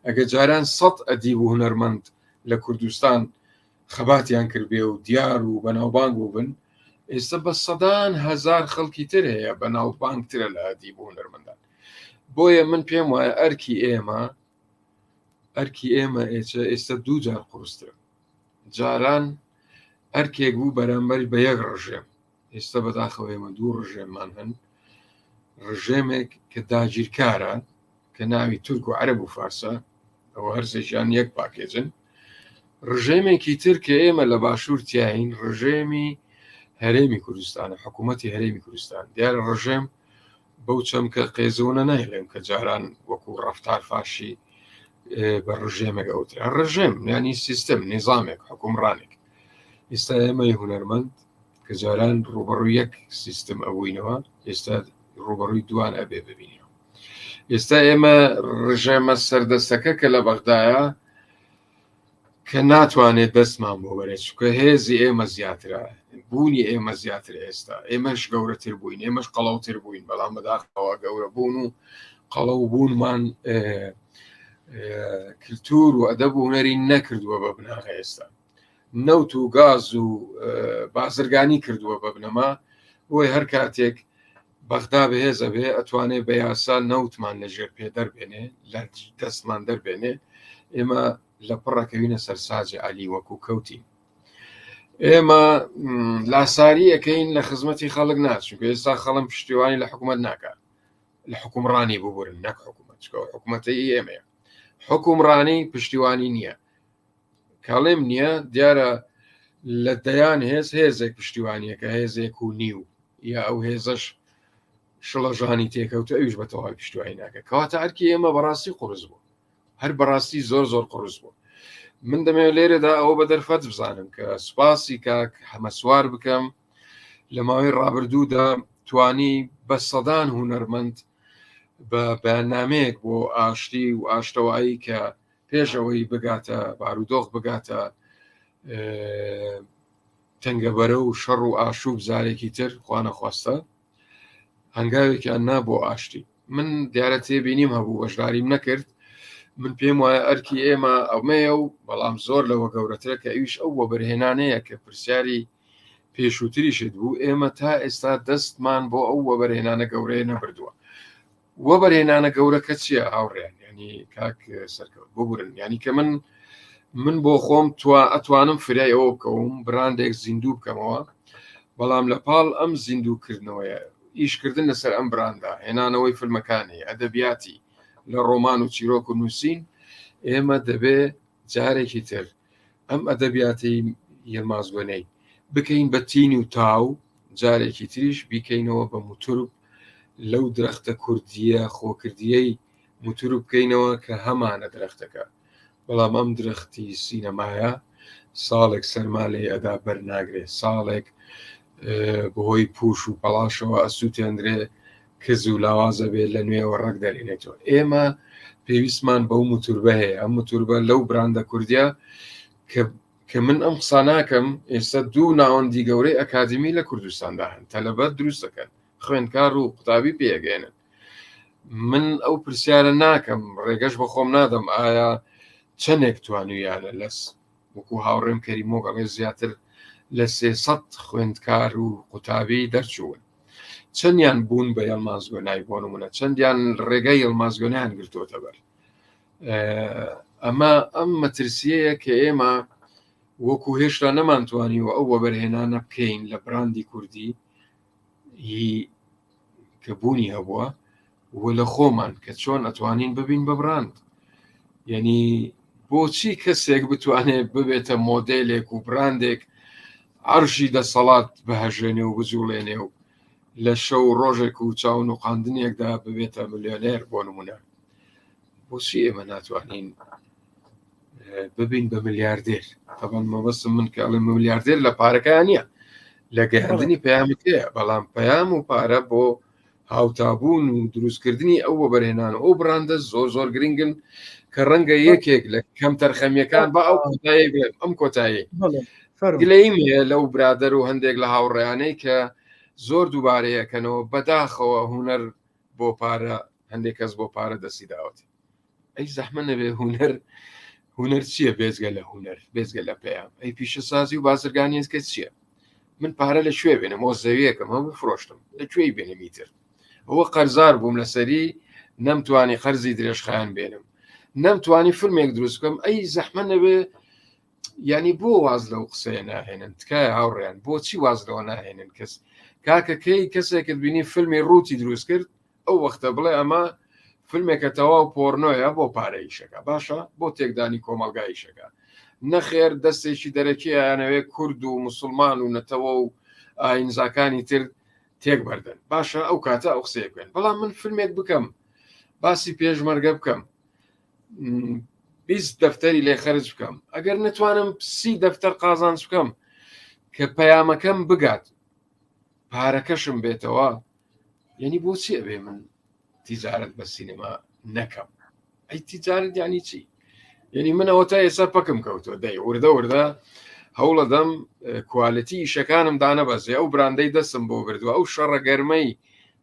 ئەگە جاران 100 ئەدیب و هونەرمەند لە کوردستان خەباتیان کردبێ و دیار و بەناوبانگ بووبن ئێستا بە سەدان هەزار خەڵکی تر هەیە بەناوبانگترە لە ئەدیب و هونەرمەندان بۆیە من پێم وایە ئەرکی ئێمە ئێستا دوو جار قورسترە جاران ئەرکێک بوو بەرامبەر بە یەک ڕژێم ئێستا بەداخەوە ئێمە دوو ڕژێممان هەن ڕژێمێک کە داگیرکارە کە ناوی تورک و عەرەب و فارسە ئەوە هەرسێکیان یەک پاکێجن ڕژێمێکی تر کە ئێمە لە باشوور تیاین ڕژێمی هەرێمی کوردستانە حکوومەتی هەرێمی کوردستان دیارە ڕژێم بەو چەمکە قێزەوە نایڵێم کە جاران وەکو ڕەفتار فاشی بە ڕژێمێک ئەوترا ڕژێم ینی سیستم نظامێک حکومڕانێک ئێستا ئێمەی هونەرمەند کە جاران ڕوبەڕووی یەک سیستم ئەوینەوە ئێستا ڕوبەڕووی دوان ئەبێ ببینەوە ئێستا ئێمە ڕژێمە سەردەستەکە کە لە بەغدایە کە ناتوانێت دەستمان بۆ بەرێت چکە هێزی ئێمە زیاترە بوونی ئێمە زیاتر ئێستا ئێمەش گەورەتر بووین ئێمەش قەڵەوتر بووین بەڵام بەداخەوە گەورە بوون و قەڵەو بوونمان کللتور و ئەدەب و هونەری نەکردووە بە بناغ ئێستا نەوت و گاز و بازرگانی کردووە بە بنەما بۆی هەر کاتێک بەغدا بەهێزە بێ ئەتوانێت بە یاسا نەوتمان لەژێر پێ دەربێنێ لە دەستمان دەربێنێ ئێمە لە پڕەکەوینە سەرساجی عالی وەکو کەوتین ئێمە لاساری ئەەکەین لە خزمەتی خەڵک ناچونکە ئێستا خەڵم پشتیوانی لە حکوومەت ناکات لە حکومڕانی ببورن نەک حکوومەت حکوومەتی ئێمەیە حکومڕانی پشتیوانی نییە کاڵێم نییە دیارە لە دەیان هێزێک پشتیوانیەکە هێزێک و نیو یا ئەو هێزەش شڵەژانی تێکەوتە ئەوش بە تەواوی پشتیوانی ناکە کەواتە ئەرکی ئێمە بەڕاستی قورس بوو هەر بەڕاستی زۆر قورس بوو من دەمەوێت لێرەدا ئەوە بە دەرفەت بزانم کە سوپاسی کاک هەمەسوار بکەم لە ماوەی ڕابردوودا توانی بە سەدان هونەرمەند بە بەیاننامەیەک بۆ ئاشتی و ئاشتەوایی کە پێشەوەی بگاتە بارودۆخ بگاتە تەنگەبەرە و شەڕ و ئاشوب زارێکی تر خوانەخواستە هەنگاوێکیان نا بۆ ئاشتی من دیارە تێبینیم هەبوو بەشداریم نەکرد من پێم وایە ئەرکی ئێمە ئەومەیە و بەڵام زۆر لەوە گەورەترە کە ئەویش ئەو بۆ بەرهێنانەیە کە پرسیاری پێشووتریشت بوو ئێمە تا ئێستا دەستمان بۆ ئەو وە بەرهێنانە گەورەیە نەبردووە وە بەرهێنانە گەورەکە چییە هاوڕێن ینی کاک سەرکەوت ببورن ینی کە من بۆ خۆم ئەتوانم فریای ئەوە بکەوم براندێک زیندوو بکەمەوە بەڵام لە پاڵ ئەم زیندووکردنەوەیە ئیشکردن لەسەر ئەم براندا هێنانەوەی فیلمەکانی ئەدەبیاتی لە ڕۆمان و چیرۆک و نووسین ئێمە دەبێ جارێکی تر ئەم ئەدەبیاتی یلمازگۆنەی بکەین بە تینی و تاو جارێکی تریش بیکەینەوە بە موتورب لەو درەختە کوردیە خۆکردیەی موتور بکەینەوە کە هەمانە درەختەکە. بەڵام ئەم درەختی سینەمایە ساڵێک سەرما لێ ئەدا بەرناگرێت، ساڵێک بەهۆی پوش و پەڵاشەوە ئەسووتێنرێ کز و لاوازە بێت لە نوێەوە ڕەک دەرێنێتەوە. ئێمە پێویستمان بەو موتوربە هەیە. ئەم موتوربە لەو براندە کوردیا کە من ئەم قسە ناکەم، ئێستا 2 ناوەندی گەورەی ئەکادمی لە کوردستاندا هەن، تەلەبەت دروست دەکەن، خوێندکار و قوتابی پێگەێنن. من ئەو پرسیارە ناکەم، ڕێگەش بە خۆم نادەم ئایا چەندێک توانویانە لەس وەکو هاوڕێم کەریمۆگەڵێ زیاتر لە 300 خوێندکار و قوتابی دەرچوون. چەندیان بوون بە یەڵمازگۆنای بۆ نمونە، چەندیان ڕێگەی یەڵمازگۆنیان گرتوۆتە بەر. ئەمە ئەم مەترسیەیە کە ئێمە وەکو هێشتا نەمانتوانیوە ئەو وەبەرهێنانە بکەین لە براندی کوردی کە بوونی هەبووە و لە خۆمان کە چۆن ئەتوانین ببین بە براند. یعنی بۆچی کەسێک بتوانێت ببێتە مۆدێلێک و براندێک عەرشی دەسەڵات بەهەژێنێ و بجوڵێنێ و لە شەو ڕۆژێک و چاون و قاندنێکدا ببێتە ملیۆنێر بۆ نمونە. بۆچی ئێمە ناتوانین ببین بە ملیاردێر؟ تەبەن مەبەستم من کە ئەڵێ ملیاردێر لە پارەکەیان نییە، لە گەیاندنی پەیامەکەیە، بەڵام پەیام و پارە بۆ هاوتابوون و دروستکردنی ئەو وەبەرهێنان ئەو براندە زۆر گرنگن کە ڕەنگە یەکێک لە کەم تەرخەمیەکان بە ئەو کۆتایی بێت. ئەم کۆتایی گلەیمە لەو برادەر و هەندێک لە هاوڕێیانەی کە زۆر دووبارەیەکەنەوە بەداخەوە هوەر بۆ پارە، هەندێک کەس بۆ پارە دەستی داوەتی. ئەی زەحمە نەبێ هوەر چییە بێزگە لە هوەر، بێزگە لە پەیام؟ ئەی پیشەسازی و بازرگانیێنکە چییە؟ من پارە لە شوێ بێنم، مۆزەویەکەم هەموو بفرۆشتم، لەکوێی بێنەمیتر؟ ئەوە قەرزار بووم لەسەری، نەمتوانی قەرزی درێژخایان بێنم، نەمتوانی فیلمێک دروست بکەم. ئەی زەحمە نەبێ، ینی بۆ واز لەو قسەیە ناهێنن؟ تکایە هاوڕێیان بۆچی واز لەوە ناهێنن؟ کەس کاکەکەی کەسێکت بینی فیلمی ڕووتی دروست کرد، ئەو وەختە بڵێ ئەمە فیلمێکە تەواو پۆرنۆیە بۆ پارەیشەکە، باشە بۆ تێکدانی کۆمەلگاییشەکە. نەخێر دەستێکی دەرەکییانەوێت کورد و مسلمان و نەتەوە و ئاینزاکانی تر تێک بەردن، باشە ئەو کاتە ئەو قسەیە بکەن. بەڵام من فیلمێک بکەم، باسی پێشمەرگە بکەم، 20 دەفتەری لێ خەرج بکەم، ئەگەر نتوانم 30 دەفتەر قازانج بکەم کە پەیامەکەم بگات، پارەکەشم بێتەوە، یعنی بۆچی ئەبێ من تیجارەت بە سینەما نەکەم؟ ئەی تیجارەت یعنی چی؟ یعنی من ئەوە تا ئێستا پەکم کەوتۆ دەی وردە هەوڵە دەم کوالیتی ئیشەکانم دانەبەزێ، ئەو براندەی دەستم بۆ بردووە، ئەو شەڕە گەرمەی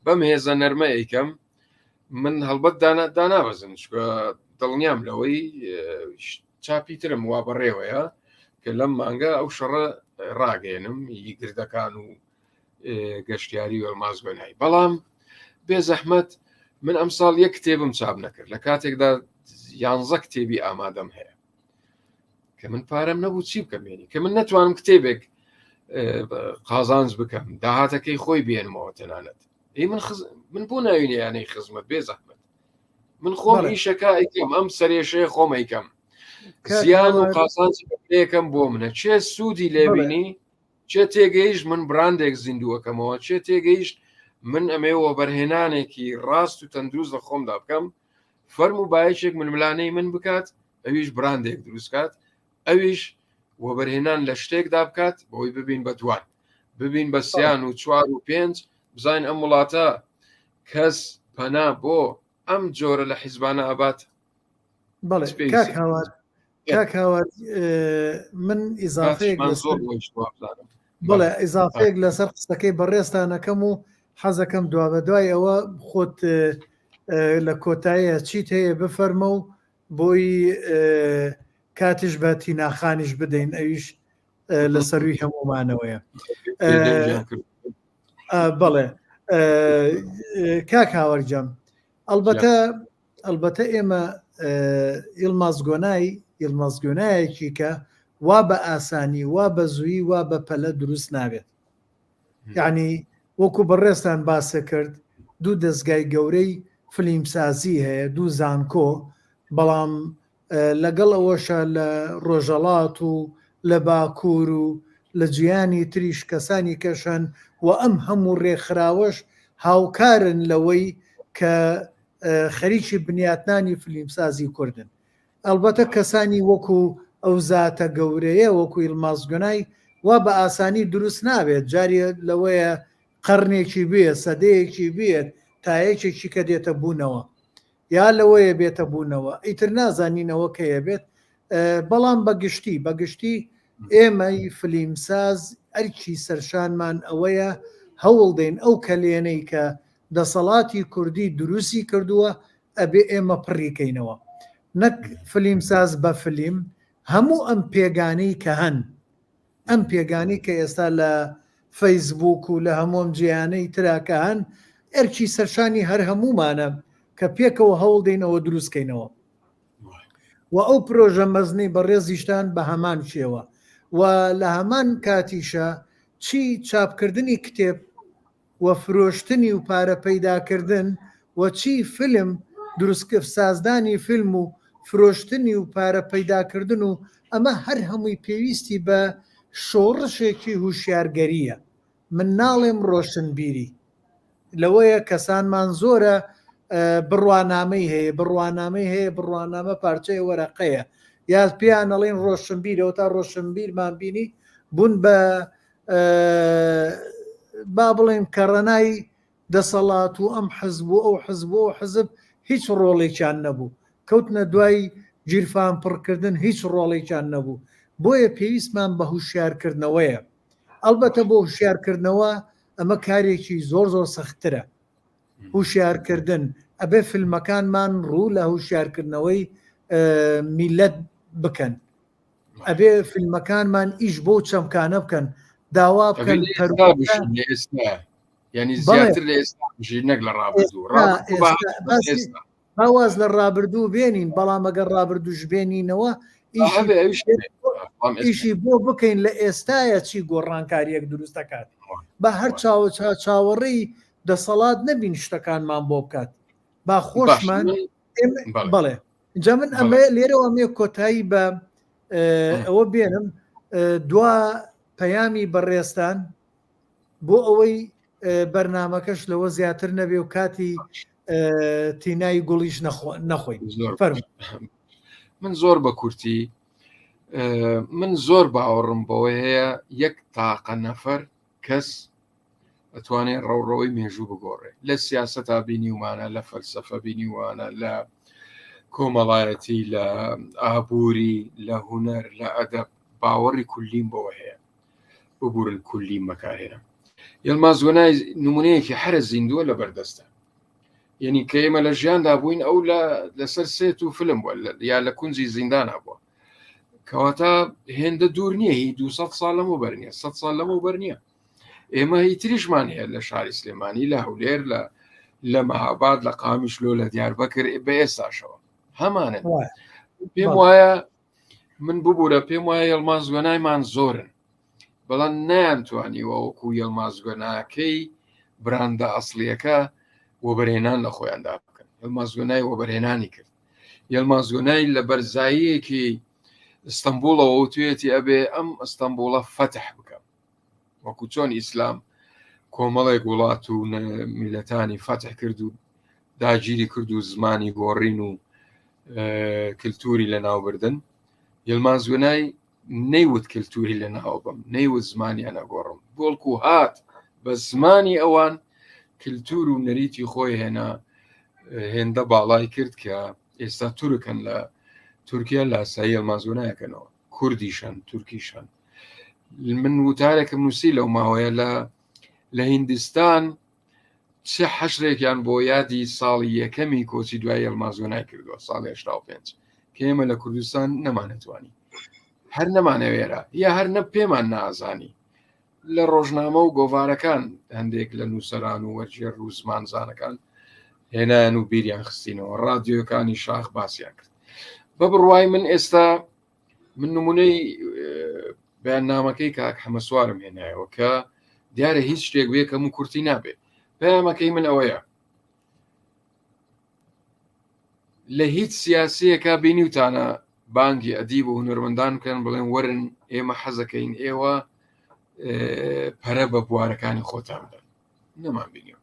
بەم هێزە نەرمە ئەیکەم، من هەڵبەت دانابەزن، چکە دڵنیام لەوەی چاپیترم وا بەڕێوەیە کە لەم مانگە ئەو شەڕە ڕاگەێنم گردەکان و گەشتیاری و ئەڵمازگۆنایی. بەڵام بێ زەحمەت من ئەمساڵ یەک کتێبم چاپ نەکرد، لە کاتێکدا 11 کتێبی ئامادەم هەیە کە من پارەم نەبوو چی بکەمێنی، کە من نەتوانم کتێبێک قازانج بکەم داهاتەکەی خۆی بێنمەوە تەنانەت. من بۆ ناوینیانەی خزمەت بێ زەحمەت من خۆم ئیشەکە ئەیکەم، ئەم سەرێشەیە خۆم ئەیکەم، زیان و قازانجی بەکەم بۆ منە. چێ سوودی لێبینی، چێ تێگەیشت من براندێک زیندووەکەمەوە، چێ تێگەیشت من ئەمێوە بەرهێنانێکی ڕاست و تەندروست لە خۆمدا بکەم، فەرم و بایەشێک من ملانەی من بکات، ئەویش براندێک دروستکات، ئەویش وەبەرهێنان لە شتێکدا بکات بۆی ببین بە دوان، ببین بە 3 و 4 و 5 بزین ئەم وڵاتە کەس پەنا بۆ ئەم جۆرە لە حیزبانە ئابات. کاک هاوار من ئیزافەیەک بڵێ ئیزافەیەک لەسەر قسەکەی بەڕێستانەکەم و حەزەکەم دوا بە دوای ئەوە خۆت لە کۆتاییە چیت هەیە بفەرمە و بۆی کاتیش بە تیناخانیش بدەین، ئەویش لە سەروی هەمومانەوەیە. بەڵێ کاک هاوەرجەم، ئەلبەتە ئێمە ئیڵمازگۆنایەکی کە وا بە ئاسانی، وا بە زووی، وا بە پەلە دروست نابێت. یعنی وەکو بەڕێستان باسە کرد، 2 دەستگای گەورەی فلیمسازی هەیە، 2 زانکۆ، بەڵام لەگەڵ ئەوەشە لە ڕۆژەڵات و لە باکوور و لە جیانی تریش کەسانی کەشن و ئەم هەموو ڕێکخراوەش هاوکارن لەوەی کە خەریکی بنیاتنانی فلیمسازی کوردن. ئەلبەتە کەسانی وەکو ئەو زاتە گەورەیە وەکو ئیلماز گونای وا بە ئاسانی دروست نابێت، جارێ لەوەیە قەرنێکی بێت، سەدەیەکی بێت، تایەکێکی کە دێتە بوونەوە یا لەوەیە بێتە بوونەوە، ئیتر نازانینەوە کەیە بێت. بەڵام بەگشتی ئێمەی فلیمساز ئەرکی سەرشانمان ئەوەیە هەوڵ دەین ئەو کەلێنەی کە دەسەڵاتی کوردی دروستی کردووە ئەبێ ئێمە پڕیکەینەوە، نەک فلیمساز بە فلیم هەموو ئەم پێگانەی کە هەن، ئەم پێگانی کە ئێستا لە فەیسبوک و لە هەموم جیانەی تراکە هەن ئەرکی سەرشانی هەر هەمومانە کە پێکەوە هەوڵ دەینەوە دروستکەینەوە و ئەو پرۆژە مەزنی بەڕێزیشتان بە هەمان شێوە و لە هەمان کاتیشە چی چاپکردنی کتێب و فرۆشتنی و پارە پەیداکردن و چی فیلم دروستکرد سازدانی فیلم و فرۆشتنی و پارە پەیداکردن و ئەمە هەر هەمووی پێویستی بە شۆڕشێکی هوشیارگەریە. من ناڵێم ڕۆشنبیری لەوەیە کەسانمان زۆرە بڕوانامەی هەیە بڕوانامە پارچەی وەرەقەیە یا پێیان ئەڵێن ڕۆشنبیرەوە تا ڕۆشنبیرمان بینی بوون بە با بڵێن کەڕەنای دەسەڵات و ئەم حزب و ئەو حزب و حزب هیچ ڕۆڵێکیان نەبوو، کەوتنە دوای گیرفان پڕکردن هیچ ڕۆڵێکیان نەبوو. بۆیە پێویستمان بە هوشیارکردنەوەیە. ئەلبەتە بۆ هوشیارکردنەوە ئەمە کارێکی زۆر سەخترە. هوشیارکردن ئەبێ فیلمەکانمان ڕوو لە هوشیارکردنەوەی میلەت بکەن، ئەبێ فیلمەکانمان ئیش بۆ چەمکانە بکەن، داوا بکەن ینی زیاتر لە ئێستا نەک لە ڕابردوو باواز لە ڕابردوو بێنین، بەڵام ئەگەر ڕابردووش بێنینەوە ئیشی بۆ بکەین لە ئێستاە چی گۆڕانکاریەک دروست دەکات بە هەر چاوەڕێی دەسەڵات نەبین شتەکانمان بۆ بکات با خۆشمان بڵێ جا من ئەمە لێرەوە ئەمێ کۆتایی بە ئەوە بێنم دوا پەیامی بەڕێستان بۆ ئەوەی بەرنمەکەش لەوە زیاتر نەبێ و کاتی تینای گوڵیش نەخۆین. من زۆر بە کورتی من زۆر باوەڕم بەوە هەیە یەک تاقە نەفەر کەس ئەتوانێت ڕەوڕەوەی مێژوو بگۆڕێ لە سیاسەتا بینیومانە، لە فەلسەفە بینیوانە، لە کۆمەڵایەتی، لە ئابووری، لە هونەر، لە ئەدەب باوەڕی کولیم بەوە هەیە ببورن کولیم بەکارهێنا. یلماز گونای نمونەیەکی هەرە زیندووە لە بەردەستە، یعنی کە ئێمە لە ژیاندا بووین ئەو لەسەر سێت و فلم بووە یا لە کونجی زیندانە بووە، کەواتە هێندە دوور نییە، هی 200 ساڵ لەمە بەرنیە 100 ساڵ لەمە بەرنیە. ئێمە هیتریشمان هەیە لە شاری سلێمانی، لە هەولێر، لە مەهاباد، لە قامیشلۆ، لە دیاربەکر بە ئێستاشەوە هەمانن. پێم وایە من ببوورە پێم وایە یلماز گونایمان زۆرن، بەڵام نەیانتوانیوە وەکو یلماز گوناکەی براندە ئەسڵیەکە وەبەرهێنان لە خۆیاندا بکەن. یلماز گونای وەبەرهێنانی کرد. یلماز گونای لە بەرزاییەکی ئستەمبوڵەوە وتوێتی ئەبێ ئەم ئەستەمبوڵە فەتح بکەم، وەکو چۆن ئیسلام کۆمەڵێک وڵات و میلەتانی فەتح کرد و داگیری کرد و زمانی گۆڕین و کللتوری لە ناوبردن. یلماز گونای نەیوت کللتوری لە ناو بم، نەیوت زمانیان نەگۆڕم، بۆڵکو هات بە زمانی ئەوان کللتور و نەریتی خۆی هێندە باڵای کرد کە ئێستا تورکن لە تورکیا لە ئاسایی یلماز گونایەکەنەوە، کوردیشان تورکیشان. من وتارێکم نووسی لەو ماوەیە لە هیندستان چه حەشرێکیان بۆ یادی ساڵی یەکەمی کۆچی دوای یلماز گونای کردووە ساڵی 85 کە ئێمە لە کوردستان نەمانەتوانی هەر نەمانەوێرە یا هەر نە پێمان نازانی. لە ڕۆژنامە و گۆڤارەکان هەندێک لە نووسەران و وەرجێر و زمانزانەکان هێنان و بیریان خستینەوە، ڕادیۆکانی شاخ باسییان کرد. بە بڕوای من ئێستا من نمونەی بەیاننامەکەی کاک حەمەسوارم هێنایەوە کە دیارە هیچ شتێک بێ کەم و کورتی نابێت. پەیامەکەی من ئەوەیە لە هیچ سیاسیەکە بینیوتانە بانگی ئەدیب و هونەرمەندان بکەن بڵێن وەرن ئێمە حەزەکەین ئێوە پەرە بە بوارەکانی خۆتان بدەن، نەمان بینیوە.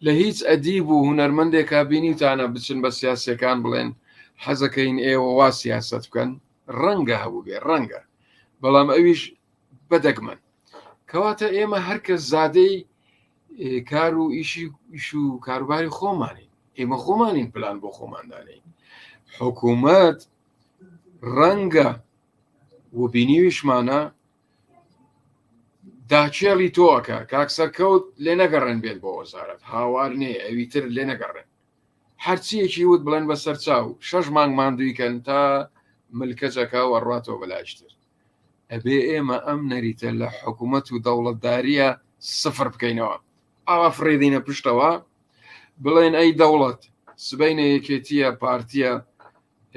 لە هیچ ئەدیب و هونەرمەندێکا بینیتانە بچن بە سیاسەکان بڵێن حەزەکەین ئێوە وا سیاست بکەن ڕەنگە هەبوو بێ ڕەنگە بەڵام ئەویش بەدەگمەن کەواتە ئێمە هەرکەس زادەی کار و ئیش و کاروباری خۆمانین ئێمە خۆمانین پلان بۆ خۆماندانین حکوومەت ڕەنگە و بینیویشمانە داچێڵی تۆکە کاکسەرکەوت لێ نەگەڕێن بێت بۆ وەزارەت هاوار نێ ئەویتر لێ نەگەڕێن هەرچیەکی وت بڵێن بەسەر چاو 6 مانگ ماندوویکەن تا ملکەچەکە وەڕاتەوە بەلایشتر ئەبێ ئێمە ئەم نەریتە لە حکوومەت و دەوڵەتداریە سفر بکەینەوە ئاوا فڕێدینە پشتەوە بڵێن ئەی دەوڵەت سبەینە یەکێتیە پارتیە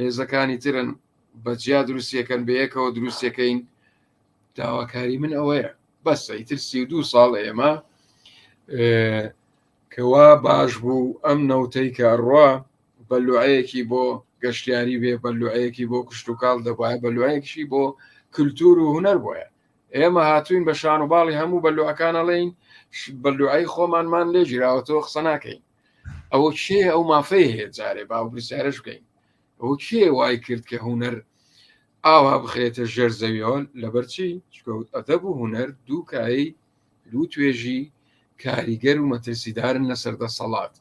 هێزەکانی ترن بەجیا دروستیەکەن بە یەکەوە دروستەکەین داواکاری من ئەوەیە بەسە ئیتر 32 ساڵ ئێمە کەوا باش بوو ئەم نەوتەی کارڕوا بەلوعەیەکی بۆ گەشتیاری بێ بەلوعەیەکی بۆ کشت و کاڵ دەبایە بەلوعەیەکیشی بۆ کللتور و هوەر بۆیە ئێمە هاتوین بە شان و باڵی هەموو بەلوعەکانەڵین بەلوعی خۆمانمان لێ ژیراوەتەوە قسە ناکەین ئەوە چێ ئەو مافەی هەیە جارێ باو پرسیارەش بکەین ئەو کێ وای کرد کە هوەر ئاوا بخرێتە ژێر زەویەوە لەبەرچی ئەدەب و هوەر دوو کایی دوو توێژی کاریگەر و مەترسیدارن لەسەر دەسەڵات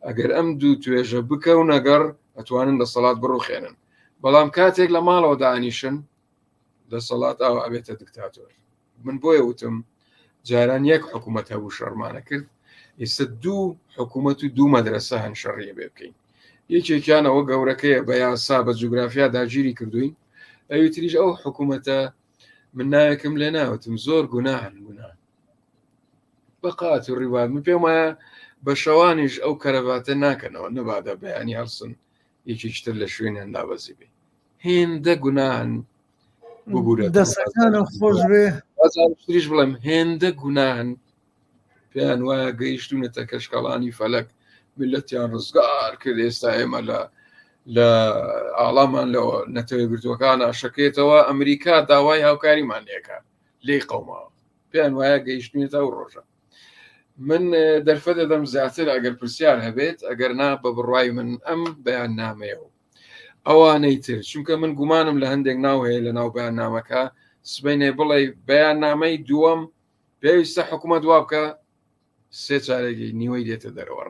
ئەگەر ئەم دوو توێژە بکە و نەگەڕ ئەتوانن دەسەڵات بڕوخێنن بەڵام کاتێک لە ماڵەوە دانیشن دەسەڵات ئاوا ئەبێتە دیکتاتۆر من بۆیە وتم جاران یەک حکوومەت هەبوو شەڕمانە کرد ئێستا دوو حکوومەت و دوو مەدرسە هەن شەڕیە بێ بکەین یەکێکیانەوە گەورەکەیە بە یاسا بە جوگرافیا داگیری کردوین ئەوی تریش ئەو حکوومەتە من ناوێکم لێ ناوتم زۆر گوناهن گوناه بەقات و ڕیوان من پێم وایە بە شەوانیش ئەو کەرەڤاتە ناکەنەوە نەبادە بەیانی هەڵسن یەکێکتر لە شوێنیان دابەزی بێ هێندە گوناهن ببوورە دەسەکانە خۆش بێ تریش بڵێم هێندە گوناهن پێیان وایە گەیشتونەتە کەشکەڵانی فەلەک ملەتیان ڕزگار کرد ئێستا ئێمە لە ئاڵامان لەوە نەتەوەی گرتوەکانە شەکێتەوە ئەمریکا داوای هاوکاریمان لێکە لێی قەوماوە پێیان وایە گەیشتونێتە ئەو ڕۆژە من دەرفە دەدەم زیاتر ئەگەر پرسیار هەبێت ئەگەر نا بە بڕوای من ئەم بەیان نامەیەوە ئەوانەی تر چونکە من گومانم لە هەندێک ناو هەیە لە ناو بەیان نامەکە سبەینێ بڵێ بەیان نامەی دووەم پێویستە حکوومەت وا بکە سێ چارێکی نیوەی دێتە دەرەوە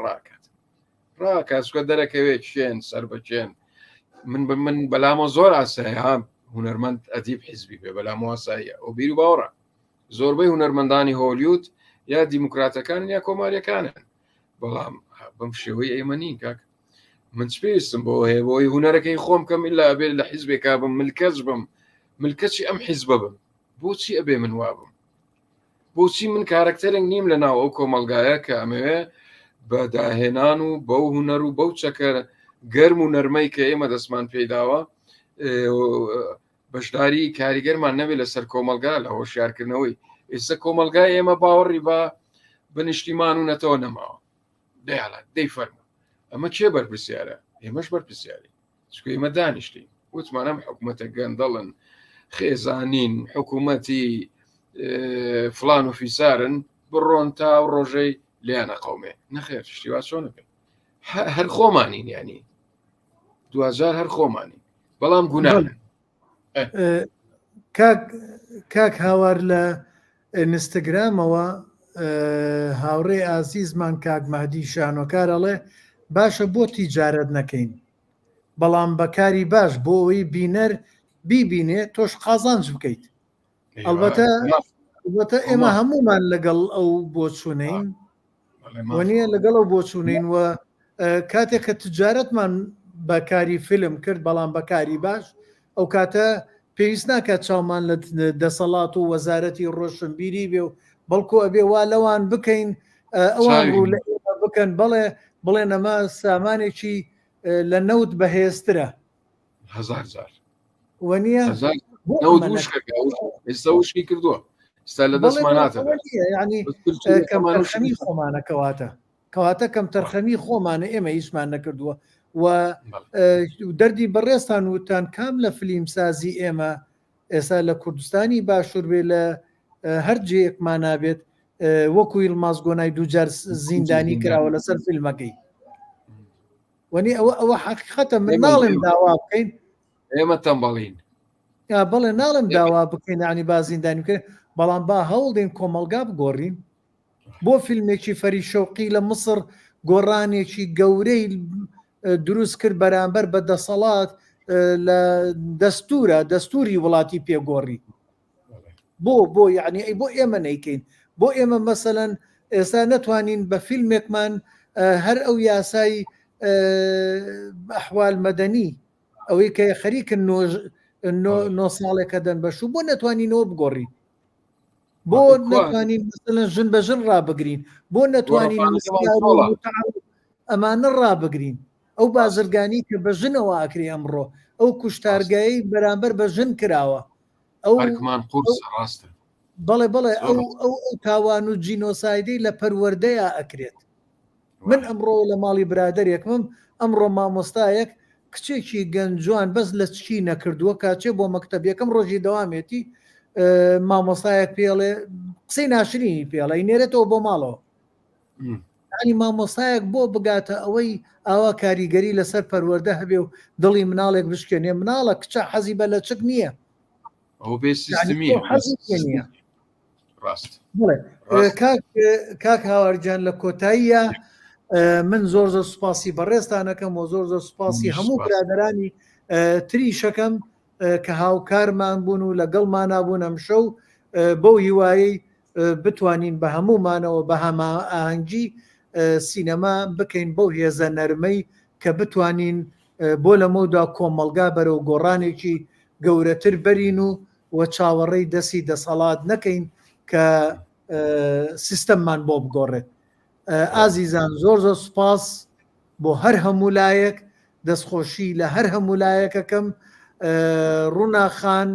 ڕاکاتچکە دەرەکەوێت چێن سەر بەچێن من بەلامە زۆر ئاسایی ها هونەرمەند ئەدیب حیزبی بێ بەلامە ئاساییە ئەو بیر و باوەڕە زۆربەی هونەرمەندانی هۆلیوود یا دیموکراتەکان یا کۆماریەکانن بەڵام بەم شێوەی ئێمە نین کاک من پێویستم بۆ هەیە بۆی هونەرەکەی خۆم کەم ئللا ئەبێت لە حیزبێکا بم ملکەچ بم ملکەچی ئەم حیزبە بم بۆچی ئەبێ من وابم بۆچی من کارکتەرێک نیم لە ناو ئەو کۆمەلگایە کە ئەمەوێ بە داهێنان و بەو هوەر و بەو چەکە گەرم و نەرمەی کە ئێمە دەستمان پێداوە بەشداری کاریگەرمان نەبێت لەسەر کۆمەلگا لە هۆشیارکردنەوەی ئێستا کۆمەلگای ئێمە باوەڕی بە بنیشتیمان و نەتەوە نەماوە دەیڵات دەی فەرمە ئەمە کێ بەرپرسیارە ئێمەش بەرپرسیاری چکە ئێمە دانیشتین وتمان ئەم حکوومەتە گەندەڵن خێزانین حکوومەتی فلان و فیسارن بڕۆن تا و ڕۆژەی لیانە قەومێ نەخێر شتیوا چۆنە بێ هەر خۆمانین ینی دوجار هەر خۆمانی بەڵام گوناهن کاک هاوار لە ئینستاگرامەوە هاوڕێ ئازیزمان کاک مەهدی شانۆکارەڵێ باشە بۆ تیجارەت نەکەین بەڵام بەکاری باش بۆ ئەوەی بینەر بیبینێ تۆش قازانج بکەیت ئەلبەتە ئێمە هەمومان لەگەڵ ئەو بۆچوونین وەنیە لەگەڵ ئەو بۆچوونین و کاتێک کە تجارەتمان بەکاری فیلم کرد بەڵام بەکاری باش ئەو کاتە پێویست ناکات چاومان لە دەسەڵات و وەزارەتی ڕۆشنبیری بێ و بەڵکو ئەبێ وا لەوان بکەین ئەوان ڕوو لە ئێمە بکەن بڵێن ئەمە سامانێکی لە نەوت بەهێزترە وەنیە ئێستا وشکی کردووە ئستا لە دەستماناتە ینی کەمتەرخەمی خۆمانە کەواتە کەم تەرخەمی خۆمانە ئێمە هیچمان نەکردووە و دەردی بەڕێستان وتان کام لە فلیمسازی ئێمە ئێستا لە کوردستانی باشوور بێ لە هەر جەیەکمان نابێت وەکو ئیلماس گۆنای دووجار زیندانی کراوە لەسەر فیلمەکەی وەنی ئەوە حقیقەتە من ناڵێم داوا بکەین ئێمە تەمبەڵین بەڵێ ناڵم داوا بکەین ینی با زیندانی بکەین بەڵام با هەوڵدەین کۆمەلگا بگۆڕین بۆ فیلمێکی فەری شەوقی لە مصر گۆڕانێکی گەورەی دروست کرد بەرامبەر بە دەسەڵات لە دەستوری وڵاتی پێگۆڕی بۆ یعنی ئەی بۆ ئێمە نەیکەین بۆ ئێمە مەسەلەن ئێستا نەتوانین بە فیلمێکمان هەر ئەو یاسای ئەحوال مەدەنی ئەوەی کە خەریکن 9 ساڵێکە دەن بەشوو بۆ نەتوانینەوە بگۆڕی بۆ نەتوانین مەسەلەن ژن بە ژن ڕابگرین بۆ نەتوانین ئەمانە ڕابگرین ئەو بازرگانی کە بە ژنەوە ئاکری ئەمڕۆ ئەو کوشتارگایی بەرامبەر بە ژن کراوە ئەومان قورس ڕاستە بەڵێ ئەو تاوان و جینۆسایدەی لە پەروەردەیە ئەکرێت من ئەمڕۆ لە ماڵی برادێکمم ئەمڕۆ مامۆستایەک کچێکی گەنجوان بەس لە چی نەکردووە کاچێ بۆ مەکتەب یەکەم ڕۆژی دەوامێتی مامۆستایەک پێڵێ قسەی ناشرینی پێڵی نێرێتەوە بۆ ماڵەوە ینی مامۆستایەک بۆ بگاتە ئەوەی ئاوا کاریگەری لەسەر پەروەردە هەبێ و دڵی مناڵێک بشکێنێ مناڵە کچە حەزی بە لە چک نییە ئەو بێ سیستمی کاک هاوارجان لە کۆتاییە من زۆر سوپاسی بەڕێستانەکەم و زۆر سوپاسی هەموو برادرانی تریشەکەم کە هاوکارمان بوون و لەگەڵمان نابوون ئەم شەو بەو هیوایی بتوانین بە هەمومانەوە بە هەماهەنگی سینەما بکەین بەو هێزە نەرمەی کە بتوانین بۆ لەمەودا کۆمەلگا بەرەو گۆڕانێکی گەورەتر بەرین و چاوەڕێی دەستی دەسەڵات نەکەین کە سیستەممان بۆ بگۆڕێت. ئازیزان زۆر سوپاس بۆ هەر هەمولایەک دەستخۆشی لە هەر هەمولایەکەکەم ڕووناخان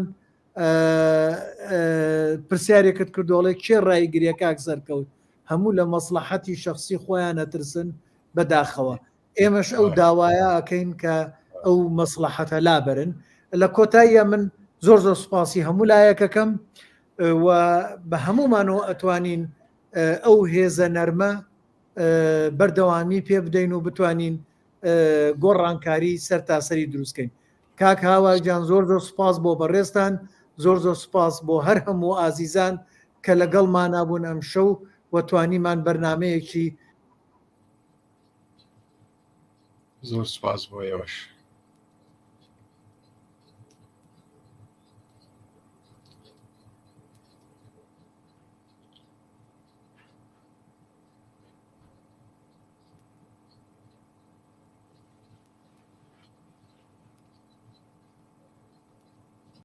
پرسیارێکت کردوڵێ کێ ڕایگرریە کاک سەرکەوت هەموو لە مەسلحەتی شخصی خۆیان ئەترسن بەداخەوە ئێمەش ئەو داوایە ئەکەین کە ئەو مەسلحەتە لابرن لە کۆتاییە من زۆر سوپاسی هەمولایەکەکەم و بە هەمومانەوە ئەتوانین ئەو هێزە نەرمە بەردەوامی پێ بدەین و بتوانین گۆڕانکاری سەر تاسەری دروستکەین. کاک هاوارجان زۆر سوپاس بۆ بەڕێستان زۆر سوپاس بۆ هەر هەموو ئازیزان کە لەگەڵمان نابوون ئەم شەو وەتوانیمان بەرنامەیەکی زۆر سوپاس بۆ ئێوەش.